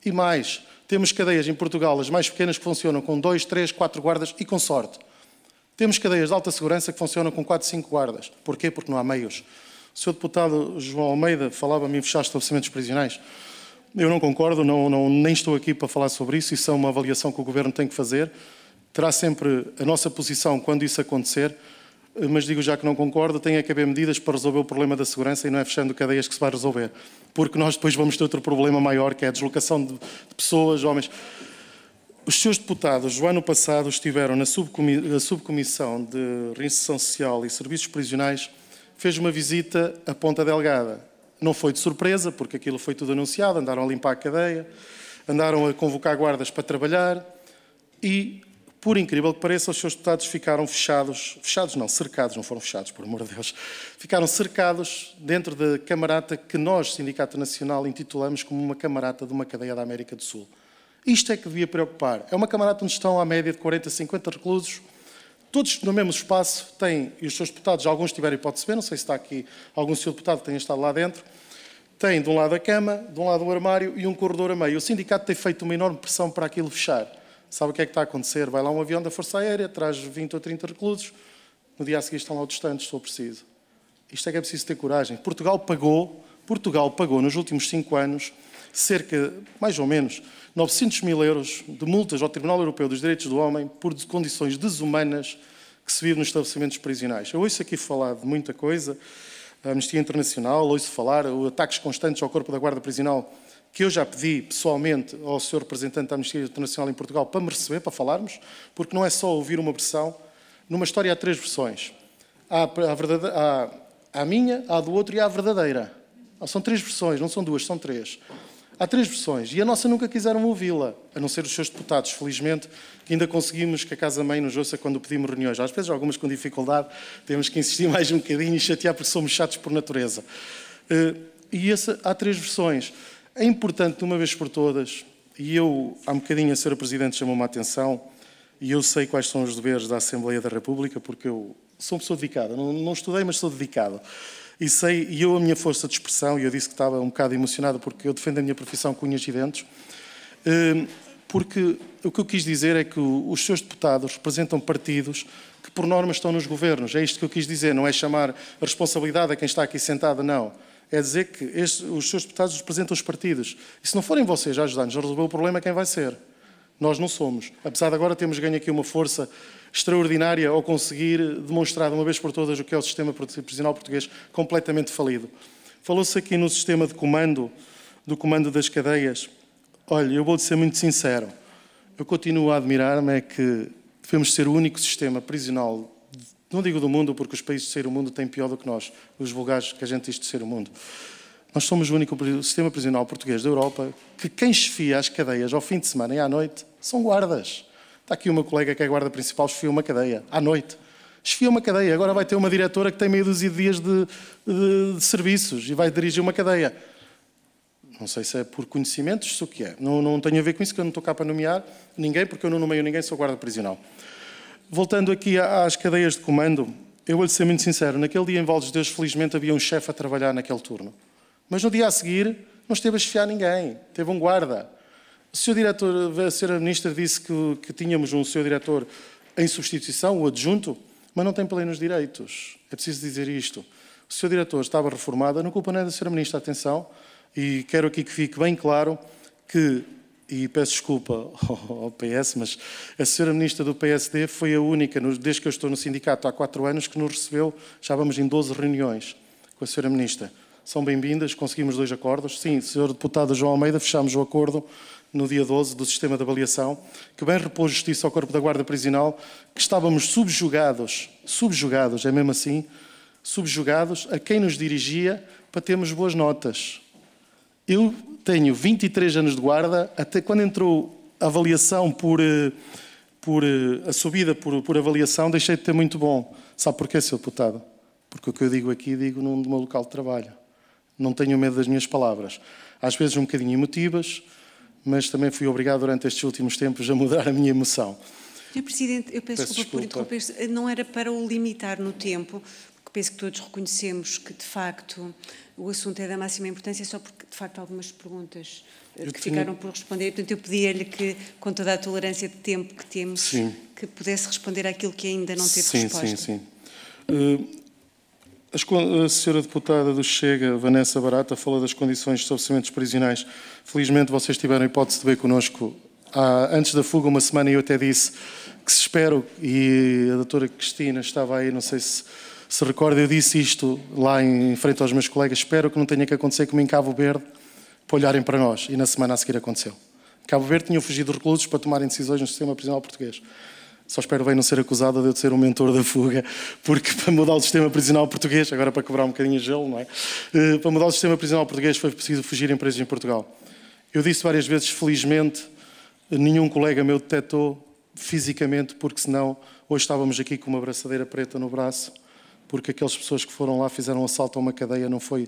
E mais, temos cadeias em Portugal, as mais pequenas, que funcionam com 2, 3, 4 guardas e com sorte. Temos cadeias de alta segurança que funcionam com 4, 5 guardas. Porquê? Porque não há meios. O Sr. Deputado João Almeida falava-me em fechar estabelecimentos prisionais. Eu não concordo, nem estou aqui para falar sobre isso. Isso é uma avaliação que o Governo tem que fazer. Terá sempre a nossa posição quando isso acontecer, mas digo já que não concordo, tem que haver medidas para resolver o problema da segurança e não é fechando cadeias que se vai resolver. Porque nós depois vamos ter outro problema maior, que é a deslocação de pessoas, homens. Os seus deputados, o ano passado, estiveram na subcomissão de reinserção social e serviços prisionais, fez uma visita a Ponta Delgada. Não foi de surpresa, porque aquilo foi tudo anunciado, andaram a limpar a cadeia, andaram a convocar guardas para trabalhar e por incrível que pareça, os seus deputados ficaram cercados, não foram fechados, por amor de Deus, ficaram cercados dentro da camarata que nós, Sindicato Nacional, intitulamos como uma camarata de uma cadeia da América do Sul. Isto é que devia preocupar. É uma camarata onde estão à média de 40, 50 reclusos, todos no mesmo espaço, têm, e os seus deputados, alguns tiveram hipótese de ver, não sei se está aqui algum seu deputado que tenha estado lá dentro, têm de um lado a cama, de um lado o armário e um corredor a meio. O sindicato tem feito uma enorme pressão para aquilo fechar. Sabe o que é que está a acontecer? Vai lá um avião da Força Aérea, traz 20 ou 30 reclusos, no dia a seguir estão lá os distantes, se for preciso. Isto é que é preciso ter coragem. Portugal pagou nos últimos 5 anos cerca, mais ou menos, 900 mil euros de multas ao Tribunal Europeu dos Direitos do Homem por condições desumanas que se vive nos estabelecimentos prisionais. Eu ouço aqui falar de muita coisa, a Amnistia Internacional, ouço falar, ataques constantes ao Corpo da Guarda Prisional, que eu já pedi pessoalmente ao Sr. Representante da Amnistia Internacional em Portugal para me receber, para falarmos, porque não é só ouvir uma versão. Numa história há 3 versões. Há a minha, há a do outro e há a verdadeira. São 3 versões, não são 2, são 3. Há 3 versões e a nossa nunca quiseram ouvi-la, a não ser os seus deputados. Felizmente, que ainda conseguimos que a Casa-Mãe nos ouça quando pedimos reuniões. Às vezes, algumas com dificuldade, temos que insistir mais um bocadinho e chatear porque somos chatos por natureza. Há 3 versões. É importante, de uma vez por todas, e eu, há um bocadinho, a Sra. Presidente chamou-me a atenção, e eu sei quais são os deveres da Assembleia da República, porque eu sou uma pessoa dedicada. Não estudei, mas sou dedicado. E eu, a minha força de expressão, e eu disse que estava um bocado emocionado porque eu defendo a minha profissão com unhas e dentes, porque o que eu quis dizer é que os seus deputados representam partidos que, por norma, estão nos governos. É isto que eu quis dizer, não é chamar a responsabilidade a quem está aqui sentado, não. É dizer que os seus deputados representam os partidos. E se não forem vocês a ajudar-nos a resolver o problema, quem vai ser? Nós não somos. Apesar de agora termos ganho aqui uma força extraordinária ao conseguir demonstrar de uma vez por todas o que é o sistema prisional português completamente falido. Falou-se aqui no sistema de comando, do comando das cadeias. Olha, eu vou-lhe ser muito sincero. Eu continuo a admirar-me é que devemos ser o único sistema prisional, não digo do mundo, porque os países do terceiro mundo têm pior do que nós, os vulgares que a gente diz de terceiro mundo. Nós somos o único sistema prisional português da Europa que quem chefia as cadeias ao fim de semana e à noite são guardas. Está aqui uma colega que é guarda principal, chefia uma cadeia, à noite. Chefia uma cadeia, agora vai ter uma diretora que tem meia dúzia de dias de serviços e vai dirigir uma cadeia. Não sei se é por conhecimentos, se o que é. Não tenho a ver com isso, que eu não estou cá para nomear ninguém, porque eu não nomeio ninguém, sou guarda prisional. Voltando aqui às cadeias de comando, eu vou-lhe ser muito sincero, naquele dia em Valdes de Deus, felizmente, havia um chefe a trabalhar naquele turno. Mas no dia a seguir, não esteve a chefiar ninguém, teve um guarda. O Sr. Diretor, a Sra. Ministra disse que tínhamos um Sr. Diretor em substituição, o adjunto, mas não tem plenos direitos. É preciso dizer isto. O Sr. Diretor estava reformado, não culpa nem da Sra. Ministra, atenção, e quero aqui que fique bem claro que, e peço desculpa ao PS, mas a Sra. Ministra do PSD foi a única, desde que eu estou no sindicato há 4 anos, que nos recebeu, já vamos em 12 reuniões com a Sra. Ministra. São bem-vindas, conseguimos 2 acordos. Sim, Sr. Deputado João Almeida, fechámos o acordo no dia 12 do sistema de avaliação, que bem repôs justiça ao Corpo da Guarda Prisional, que estávamos subjugados, é mesmo assim, subjugados a quem nos dirigia para termos boas notas. Eu tenho 23 anos de guarda, até quando entrou a avaliação a subida por avaliação, deixei de ter muito bom. Sabe porquê, Sr. Deputado? Porque o que eu digo aqui, digo no meu local de trabalho. Não tenho medo das minhas palavras. Às vezes um bocadinho emotivas, mas também fui obrigado durante estes últimos tempos a mudar a minha emoção. Sr. Presidente, eu peço desculpa por interromper, não era para o limitar no tempo, porque penso que todos reconhecemos que, de facto, o assunto é da máxima importância, só porque, de facto, algumas perguntas que ficaram por responder. Portanto, eu pedia-lhe que, com toda a tolerância de tempo que temos, sim, que pudesse responder àquilo que ainda não teve resposta. Sim. A Sra. Deputada do Chega, Vanessa Barata, falou das condições de estabelecimentos prisionais. Felizmente vocês tiveram a hipótese de ver connosco antes da fuga, uma semana, e eu até disse que se espero, e a doutora Cristina estava aí, não sei se recorda, eu disse isto lá em frente aos meus colegas, espero que não tenha que acontecer como em Cabo Verde, para olharem para nós, e na semana a seguir aconteceu. Cabo Verde tinham fugido reclusos para tomarem decisões no sistema prisional português. Só espero bem não ser acusado de eu ser um mentor da fuga, porque para mudar o sistema prisional português, agora para quebrar um bocadinho de gelo, não é? Para mudar o sistema prisional português foi preciso fugirem presos em Portugal. Eu disse várias vezes, felizmente, nenhum colega meu detectou fisicamente, porque senão hoje estávamos aqui com uma braçadeira preta no braço, porque aquelas pessoas que foram lá fizeram um assalto a uma cadeia, não foi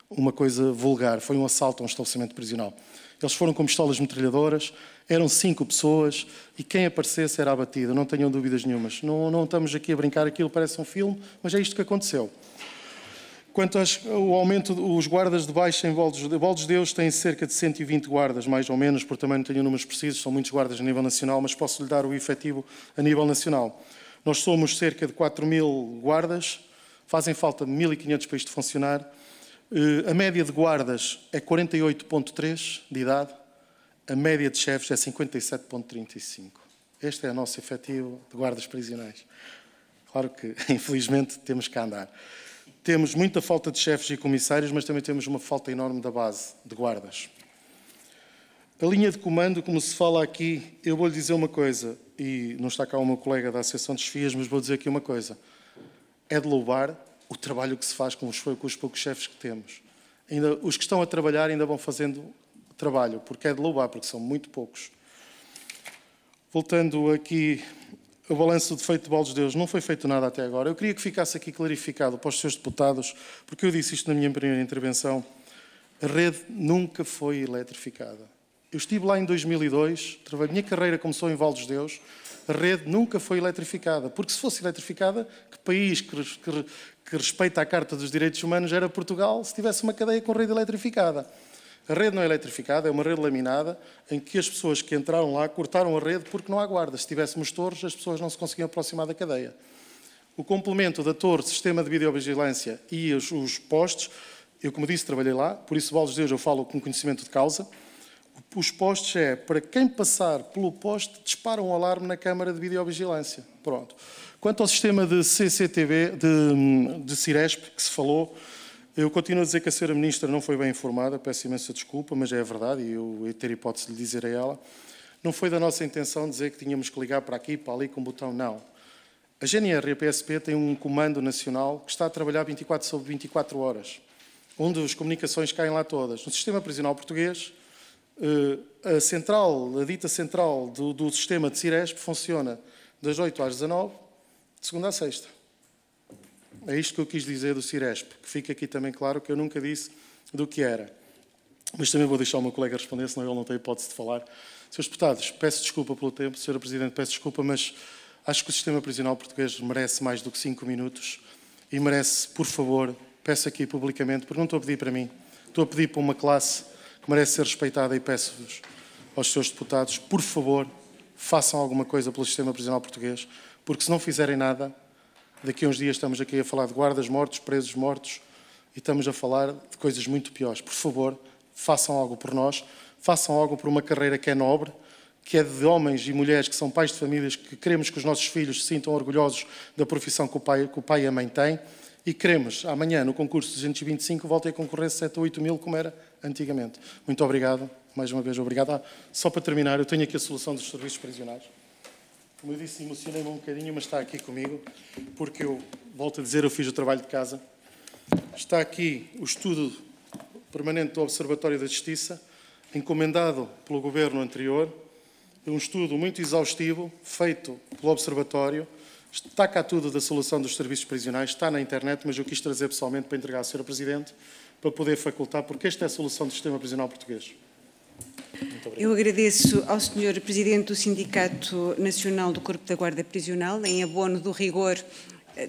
uma coisa vulgar, foi um assalto a um estabelecimento prisional. Eles foram com pistolas metralhadoras, eram 5 pessoas e quem aparecesse era abatido, não tenham dúvidas nenhumas. Não estamos aqui a brincar, aquilo parece um filme, mas é isto que aconteceu. Quanto ao aumento, os guardas de baixo em Boldos de Deus têm cerca de 120 guardas, mais ou menos, porque também não tenho números precisos, são muitos guardas a nível nacional, mas posso-lhe dar o efetivo a nível nacional. Nós somos cerca de 4.000 guardas, fazem falta 1.500 para isto funcionar. A média de guardas é 48,3 de idade, a média de chefes é 57,35. Este é o nosso efetivo de guardas prisionais. Claro que, infelizmente, temos que andar. Temos muita falta de chefes e comissários, mas também temos uma falta enorme da base de guardas. A linha de comando, como se fala aqui, eu vou-lhe dizer uma coisa, e não está cá o meu colega da Associação de Chefias, mas vou dizer aqui uma coisa. É de louvar o trabalho que se faz com os poucos chefes que temos. Ainda, os que estão a trabalhar ainda vão fazendo trabalho, porque é de louvar, porque são muito poucos. Voltando aqui ao balanço de feito de Boldos de Deus, não foi feito nada até agora. Eu queria que ficasse aqui clarificado para os seus deputados, porque eu disse isto na minha primeira intervenção, a rede nunca foi eletrificada. Eu estive lá em 2002, a minha carreira começou em Boldos de Deus, a rede nunca foi eletrificada, porque se fosse eletrificada, que país que respeita a Carta dos Direitos Humanos era Portugal, se tivesse uma cadeia com rede eletrificada. A rede não é eletrificada, é uma rede laminada, em que as pessoas que entraram lá cortaram a rede porque não há guarda. Se tivéssemos torres, as pessoas não se conseguiam aproximar da cadeia. O complemento da torre, sistema de videovigilância e os postes, eu, como disse, trabalhei lá, por isso, Boldos de Deus, eu falo com conhecimento de causa. Os postes é, para quem passar pelo poste, dispara um alarme na câmara de videovigilância. Pronto. Quanto ao sistema de CCTV, de Ciresp, que se falou, eu continuo a dizer que a senhora Ministra não foi bem informada, peço imensa desculpa, mas é a verdade e eu ia ter hipótese de lhe dizer a ela. Não foi da nossa intenção dizer que tínhamos que ligar para aqui, para ali com um botão, não. A GNR e a PSP têm um comando nacional que está a trabalhar 24 sobre 24 horas, onde as comunicações caem lá todas. No sistema prisional português, a dita central do sistema de Ciresp funciona das 8 às 19, de segunda à sexta. É isto que eu quis dizer do Ciresp, que fica aqui também claro que eu nunca disse do que era. Mas também vou deixar o meu colega responder, senão ele não tem hipótese de falar. Senhores deputados, peço desculpa pelo tempo, Sra. Presidente, peço desculpa, mas acho que o sistema prisional português merece mais do que 5 minutos e merece, por favor, peço aqui publicamente, porque não estou a pedir para mim, estou a pedir para uma classe que merece ser respeitada e peço-vos aos seus deputados, por favor, façam alguma coisa pelo sistema prisional português, porque se não fizerem nada, daqui a uns dias estamos aqui a falar de guardas mortos, presos mortos, e estamos a falar de coisas muito piores. Por favor, façam algo por nós, façam algo por uma carreira que é nobre, que é de homens e mulheres que são pais de famílias, que queremos que os nossos filhos se sintam orgulhosos da profissão que o pai e a mãe têm, e queremos, amanhã, no concurso 225, voltem a concorrer 7 ou 8 mil, como era antigamente. Muito obrigado, mais uma vez, obrigado. Só para terminar, eu tenho aqui a solução dos serviços prisionais. Como eu disse, emocionei-me um bocadinho, mas está aqui comigo, porque eu, volto a dizer, eu fiz o trabalho de casa. Está aqui o estudo permanente do Observatório da Justiça, encomendado pelo governo anterior, um estudo muito exaustivo, feito pelo Observatório. Está cá tudo da solução dos serviços prisionais, está na internet, mas eu quis trazer pessoalmente para entregar à Sra. Presidente, para poder facultar, porque esta é a solução do sistema prisional português. Eu agradeço ao Sr. Presidente do Sindicato Nacional do Corpo da Guarda Prisional, em abono do rigor,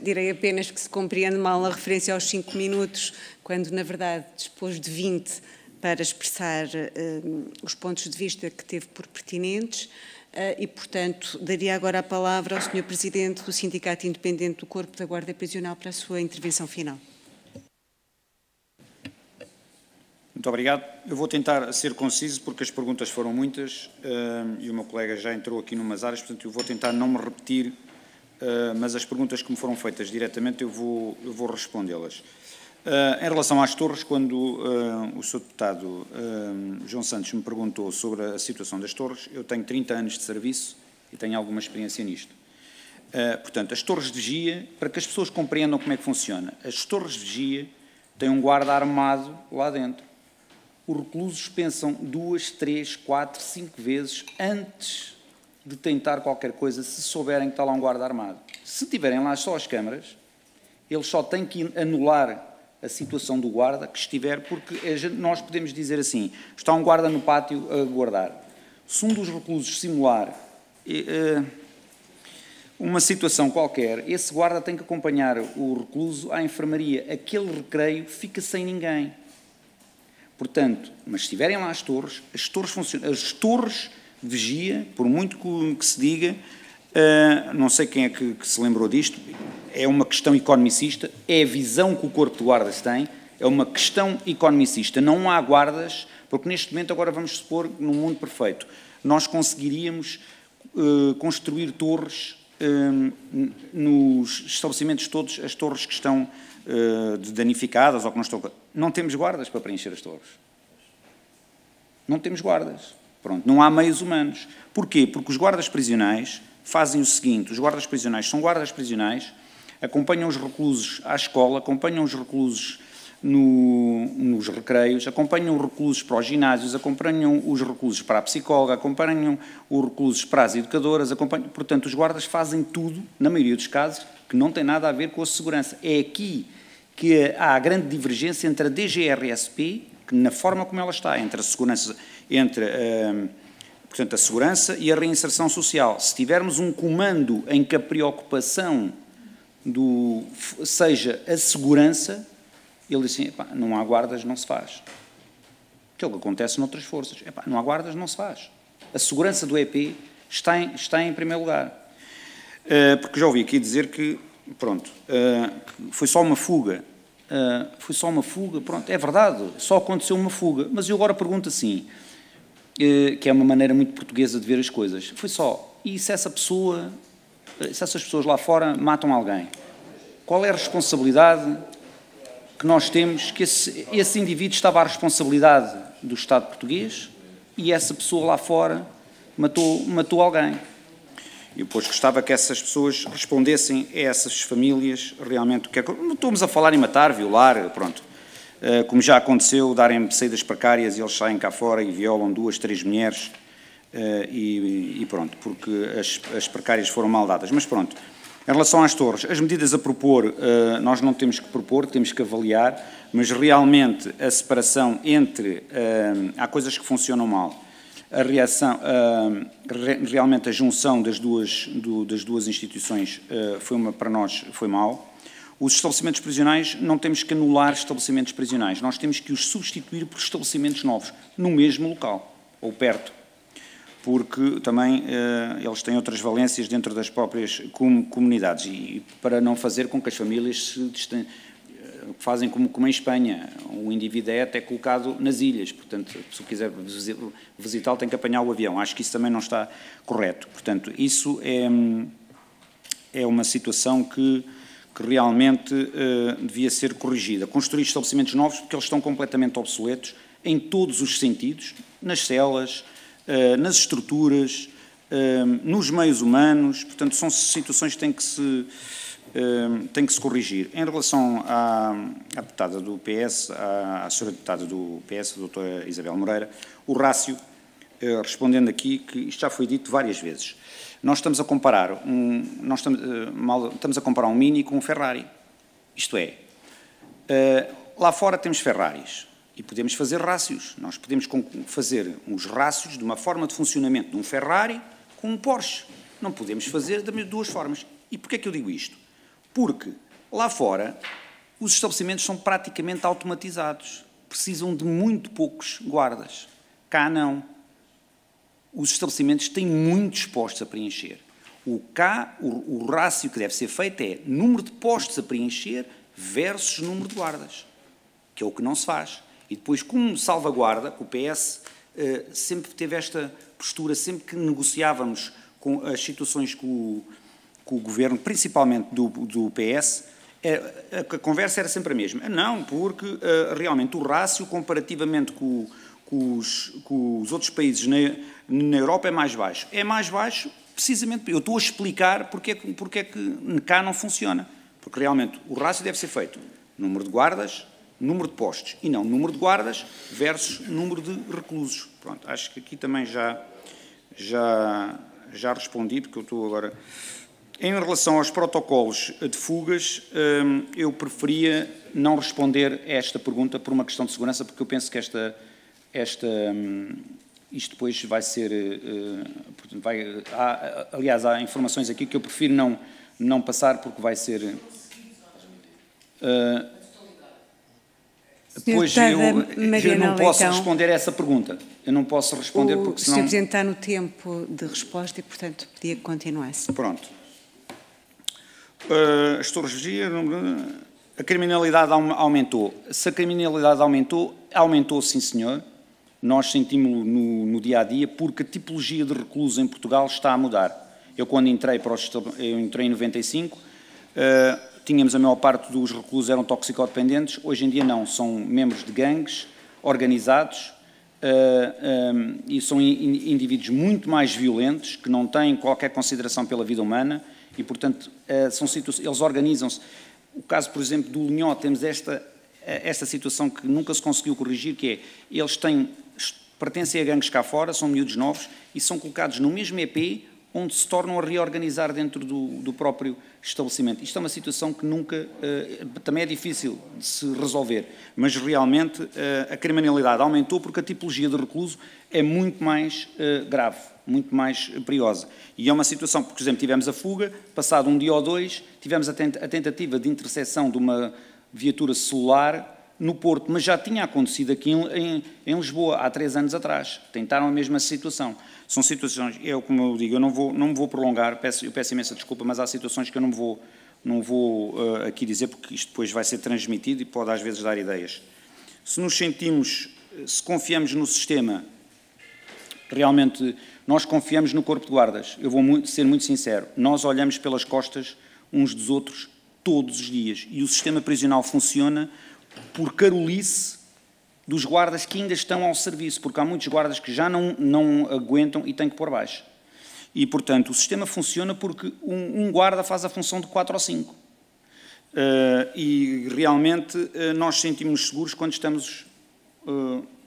direi apenas que se compreende mal a referência aos 5 minutos, quando na verdade dispôs de 20 para expressar os pontos de vista que teve por pertinentes e, portanto, daria agora a palavra ao Sr. Presidente do Sindicato Independente do Corpo da Guarda Prisional para a sua intervenção final. Muito obrigado. Eu vou tentar ser conciso porque as perguntas foram muitas e o meu colega já entrou aqui numas áreas, portanto eu vou tentar não me repetir, mas as perguntas que me foram feitas diretamente eu vou respondê-las. Em relação às torres, quando o Sr. Deputado João Santos me perguntou sobre a situação das torres, eu tenho 30 anos de serviço e tenho alguma experiência nisto. Portanto, as torres de vigia, para que as pessoas compreendam como é que funciona, as torres de vigia têm um guarda armado lá dentro. Os reclusos pensam 2, 3, 4, 5 vezes antes de tentar qualquer coisa se souberem que está lá um guarda armado. Se tiverem lá só as câmaras, eles só têm que anular a situação do guarda que estiver, porque nós podemos dizer assim, está um guarda no pátio a guardar. Se um dos reclusos simular uma situação qualquer, esse guarda tem que acompanhar o recluso à enfermaria. Aquele recreio fica sem ninguém. Portanto, mas se estiverem lá as torres funcionam. As torres de vigia, por muito que se diga, não sei quem é que se lembrou disto, é uma questão economicista, é a visão que o Corpo de Guardas tem, é uma questão economicista. Não há guardas, porque neste momento, agora vamos supor, num mundo perfeito, nós conseguiríamos construir torres nos estabelecimentos todos, as torres que estão danificadas ou que não estão... Não temos guardas para preencher as torres. Não temos guardas. Pronto, não há meios humanos. Porquê? Porque os guardas prisionais fazem o seguinte, os guardas prisionais são guardas prisionais, acompanham os reclusos à escola, acompanham os reclusos nos recreios, acompanham os reclusos para os ginásios, acompanham os reclusos para a psicóloga, acompanham os reclusos para as educadoras, portanto, os guardas fazem tudo, na maioria dos casos, que não tem nada a ver com a segurança. É aqui que há a grande divergência entre a DGRSP, que na forma como ela está, entre a segurança, portanto, a segurança e a reinserção social. Se tivermos um comando em que a preocupação seja a segurança, ele diz assim, não há guardas, não se faz. Que é o que acontece noutras forças. Não há guardas, não se faz. A segurança do EP está em primeiro lugar. Porque já ouvi aqui dizer que, pronto, foi só uma fuga. Foi só uma fuga, pronto, é verdade, só aconteceu uma fuga. Mas eu agora pergunto assim, que é uma maneira muito portuguesa de ver as coisas. Foi só, e se essas pessoas lá fora matam alguém? Qual é a responsabilidade que nós temos, que esse indivíduo estava à responsabilidade do Estado português e essa pessoa lá fora matou alguém. E depois gostava que essas pessoas respondessem a essas famílias realmente o que é que... Não estamos a falar em matar, violar, pronto. Como já aconteceu, darem saídas precárias e eles saem cá fora e violam 2, 3 mulheres e pronto, porque as precárias foram mal dadas. Mas pronto. Em relação às torres, as medidas a propor, nós não temos que propor, temos que avaliar, mas realmente a separação entre... há coisas que funcionam mal. A reação, realmente a junção das duas instituições para nós foi mal. Os estabelecimentos prisionais, não temos que anular estabelecimentos prisionais, nós temos que os substituir por estabelecimentos novos, no mesmo local, ou perto. Porque também eles têm outras valências dentro das próprias comunidades e para não fazer com que as famílias fazem como em Espanha, o indivíduo é até colocado nas ilhas, portanto, se quiser visitá-lo tem que apanhar o avião, acho que isso também não está correto, portanto, isso é uma situação que realmente devia ser corrigida. Construir estabelecimentos novos porque eles estão completamente obsoletos em todos os sentidos, nas celas, nas estruturas, nos meios humanos, portanto, são situações que têm que se corrigir. Em relação à deputada do PS, à senhora deputada do PS, a doutora Isabel Moreira, o rácio, respondendo aqui, que isto já foi dito várias vezes, nós estamos a comparar um Mini com um Ferrari. Isto é, lá fora temos Ferraris e podemos fazer rácios. Nós podemos fazer uns rácios de uma forma de funcionamento de um Ferrari com um Porsche. Não podemos fazer de duas formas. E porquê é que eu digo isto? Porque lá fora os estabelecimentos são praticamente automatizados. Precisam de muito poucos guardas. Cá não. Os estabelecimentos têm muitos postos a preencher. O rácio que deve ser feito é número de postos a preencher versus número de guardas, que é o que não se faz. E depois, como salvaguarda, o PS sempre teve esta postura, sempre que negociávamos com as situações com o Governo, principalmente do PS, a conversa era sempre a mesma. Não, porque realmente o rácio, comparativamente com os outros países na Europa, é mais baixo. É mais baixo, precisamente, eu estou a explicar porque é que cá não funciona. Porque realmente o rácio deve ser feito número de guardas, número de postos, e não número de guardas versus número de reclusos. Pronto, acho que aqui também já já respondi, porque eu estou agora... Em relação aos protocolos de fugas, eu preferia não responder a esta pergunta por uma questão de segurança, porque eu penso que isto depois vai ser... aliás, há informações aqui que eu prefiro não passar, porque vai ser... Pois eu não posso responder a essa pergunta. Eu não posso responder porque senão... O Sr. Presidente está no tempo de resposta e, portanto, pedia que continuasse. Pronto. As torres de vigia, a criminalidade aumentou. Se a criminalidade aumentou sim senhor, nós sentimos no dia-a-dia, porque a tipologia de reclusos em Portugal está a mudar. Eu quando entrei eu entrei em 95, tínhamos a maior parte dos reclusos eram toxicodependentes, hoje em dia não, são membros de gangues organizados e são indivíduos muito mais violentos, que não têm qualquer consideração pela vida humana, e, portanto, são situações, eles organizam-se. O caso, por exemplo, do Linhó, temos esta situação que nunca se conseguiu corrigir, que é, eles pertencem a gangues cá fora, são miúdos novos, e são colocados no mesmo EP, onde se tornam a reorganizar dentro do próprio estabelecimento. Isto é uma situação que nunca, também é difícil de se resolver, mas realmente a criminalidade aumentou porque a tipologia de recluso é muito mais grave, muito mais perigosa. E é uma situação, por exemplo, tivemos a fuga, passado um dia ou dois, tivemos a tentativa de interseção de uma viatura celular no Porto, mas já tinha acontecido aqui em Lisboa, há 3 anos atrás. Tentaram a mesma situação. São situações, como eu digo, eu não me vou prolongar, eu peço imensa desculpa, mas há situações que eu não vou aqui dizer, porque isto depois vai ser transmitido e pode às vezes dar ideias. Se confiamos no sistema, realmente nós confiamos no Corpo de Guardas. Eu vou ser muito sincero, nós olhamos pelas costas uns dos outros todos os dias e o sistema prisional funciona por carolice dos guardas que ainda estão ao serviço, porque há muitos guardas que já não aguentam e têm que pôr baixo. E, portanto, o sistema funciona porque um guarda faz a função de 4 ou 5. E, realmente, nós sentimos seguros quando estamos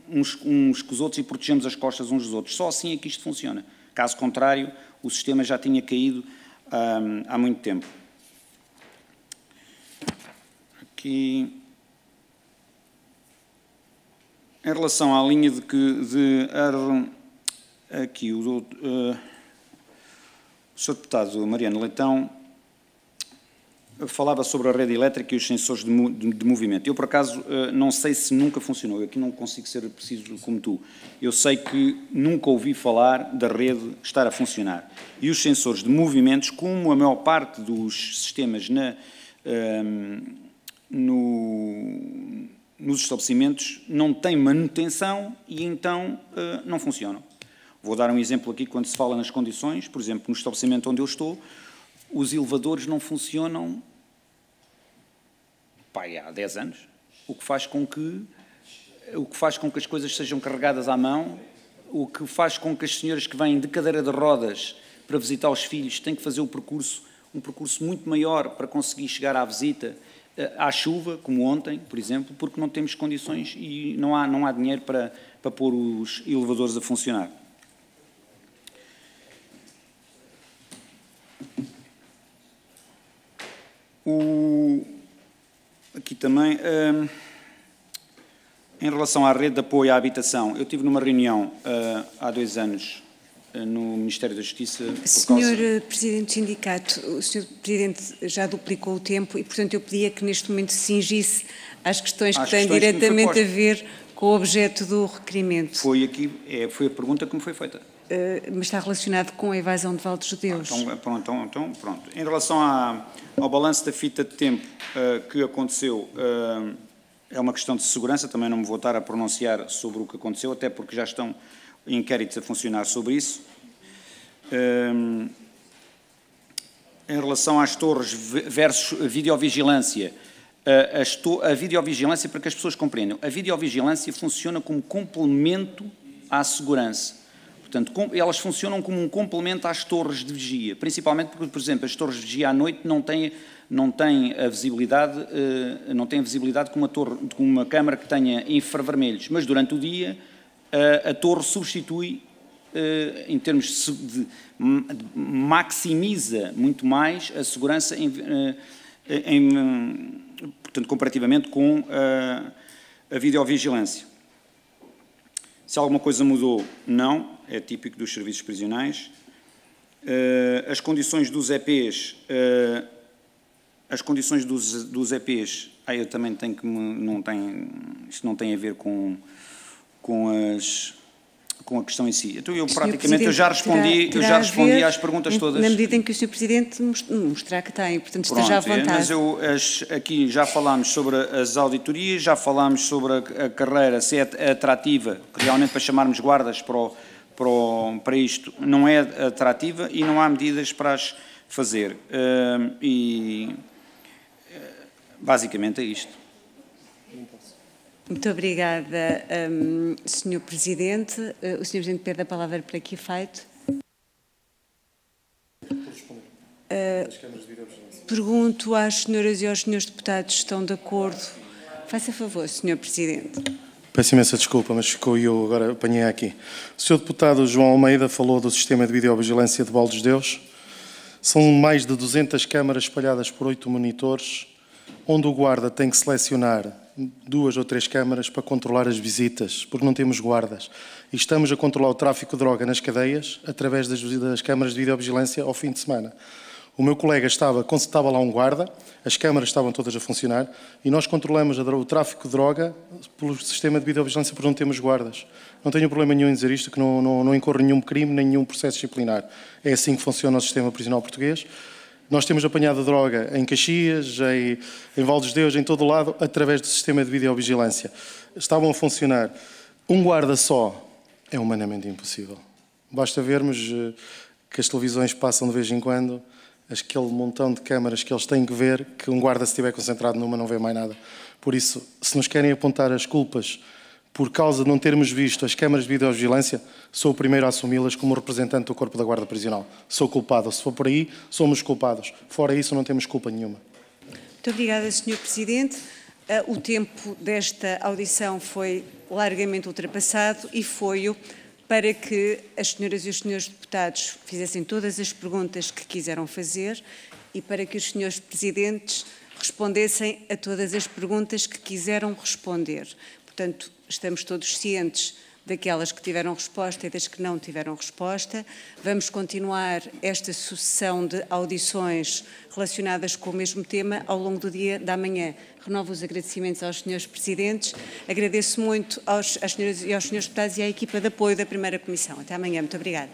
uns com os outros e protegemos as costas uns dos outros. Só assim é que isto funciona. Caso contrário, o sistema já tinha caído há muito tempo. Aqui... Em relação à linha aqui o Sr. Deputado Mariano Leitão falava sobre a rede elétrica e os sensores de movimento. Eu, por acaso, não sei se nunca funcionou. Eu aqui não consigo ser preciso como tu. Eu sei que nunca ouvi falar da rede estar a funcionar. E os sensores de movimentos, como a maior parte dos sistemas nos estabelecimentos, não têm manutenção e então não funcionam. Vou dar um exemplo aqui, quando se fala nas condições, por exemplo, no estabelecimento onde eu estou, os elevadores não funcionam há 10 anos, o que faz com que as coisas sejam carregadas à mão, o que faz com que as senhoras que vêm de cadeira de rodas para visitar os filhos têm que fazer um percurso muito maior para conseguir chegar à visita, à chuva, como ontem, por exemplo, porque não temos condições e não há dinheiro para pôr os elevadores a funcionar. Aqui também, em relação à rede de apoio à habitação, eu estive numa reunião há 2 anos no Ministério da Justiça. Sr. Presidente do Sindicato, o Sr. Presidente já duplicou o tempo e, portanto, eu pedia que neste momento se cingisse às questões que têm diretamente a ver com o objeto do requerimento. Foi a pergunta que me foi feita. Mas está relacionado com a evasão de valdos judeus. Então, pronto. Em relação ao balanço da fita de tempo que aconteceu, é uma questão de segurança, também não me vou estar a pronunciar sobre o que aconteceu, até porque já estão inquéritos a funcionar sobre isso. Em relação às torres versus a videovigilância, a videovigilância, para que as pessoas compreendam, a videovigilância funciona como complemento à segurança. Portanto, elas funcionam como um complemento às torres de vigia, principalmente porque, por exemplo, as torres de vigia à noite não têm a visibilidade, com uma câmara que tenha infravermelhos, mas durante o dia a torre substitui em termos de maximiza muito mais a segurança portanto, comparativamente com a videovigilância. Se alguma coisa mudou, não, é típico dos serviços prisionais. As condições dos EPs, eu também tenho que isto não tem a ver com a questão em si. Então, eu praticamente já respondi às perguntas todas. Na medida em que o Sr. Presidente mostrar que tem, portanto, esteja à vontade. Mas aqui já falámos sobre as auditorias, já falámos sobre a carreira, se é atrativa, que realmente para chamarmos guardas para isto não é atrativa e não há medidas para as fazer. Basicamente é isto. Muito obrigada, Sr. Presidente. O Sr. Presidente pede a palavra para que efeito? Pergunto às senhoras e aos senhores deputados se estão de acordo. Faça favor, Sr. Presidente. Peço imensa desculpa, mas ficou eu agora apanhei aqui. O Sr. Deputado João Almeida falou do sistema de videovigilância de Baldos Deus. São mais de 200 câmaras espalhadas por 8 monitores, onde o guarda tem que selecionar 2 ou 3 câmaras para controlar as visitas, porque não temos guardas. E estamos a controlar o tráfico de droga nas cadeias através das câmaras de videovigilância ao fim de semana. O meu colega estava lá um guarda, as câmaras estavam todas a funcionar e nós controlamos o tráfico de droga pelo sistema de videovigilância porque não temos guardas. Não tenho problema nenhum em dizer isto, que não incorre nenhum crime, nem nenhum processo disciplinar. É assim que funciona o sistema prisional português. Nós temos apanhado droga em Caxias, em Baldos Deus, em todo o lado, através do sistema de videovigilância. Estavam a funcionar. Um guarda só é humanamente impossível. Basta vermos que as televisões passam de vez em quando, aquele montão de câmaras que eles têm que ver, que um guarda, se estiver concentrado numa, não vê mais nada. Por isso, se nos querem apontar as culpas por causa de não termos visto as câmaras de videovigilância, sou o primeiro a assumi-las como representante do Corpo da Guarda Prisional. Sou culpado. Se for por aí, somos culpados. Fora isso, não temos culpa nenhuma. Muito obrigada, Sr. Presidente. O tempo desta audição foi largamente ultrapassado e foi-o para que as senhoras e os senhores deputados fizessem todas as perguntas que quiseram fazer e para que os senhores presidentes respondessem a todas as perguntas que quiseram responder. Portanto, estamos todos cientes daquelas que tiveram resposta e das que não tiveram resposta. Vamos continuar esta sucessão de audições relacionadas com o mesmo tema ao longo do dia da manhã. Renovo os agradecimentos aos senhores presidentes. Agradeço muito às senhoras e aos senhores deputados e à equipa de apoio da primeira comissão. Até amanhã. Muito obrigada.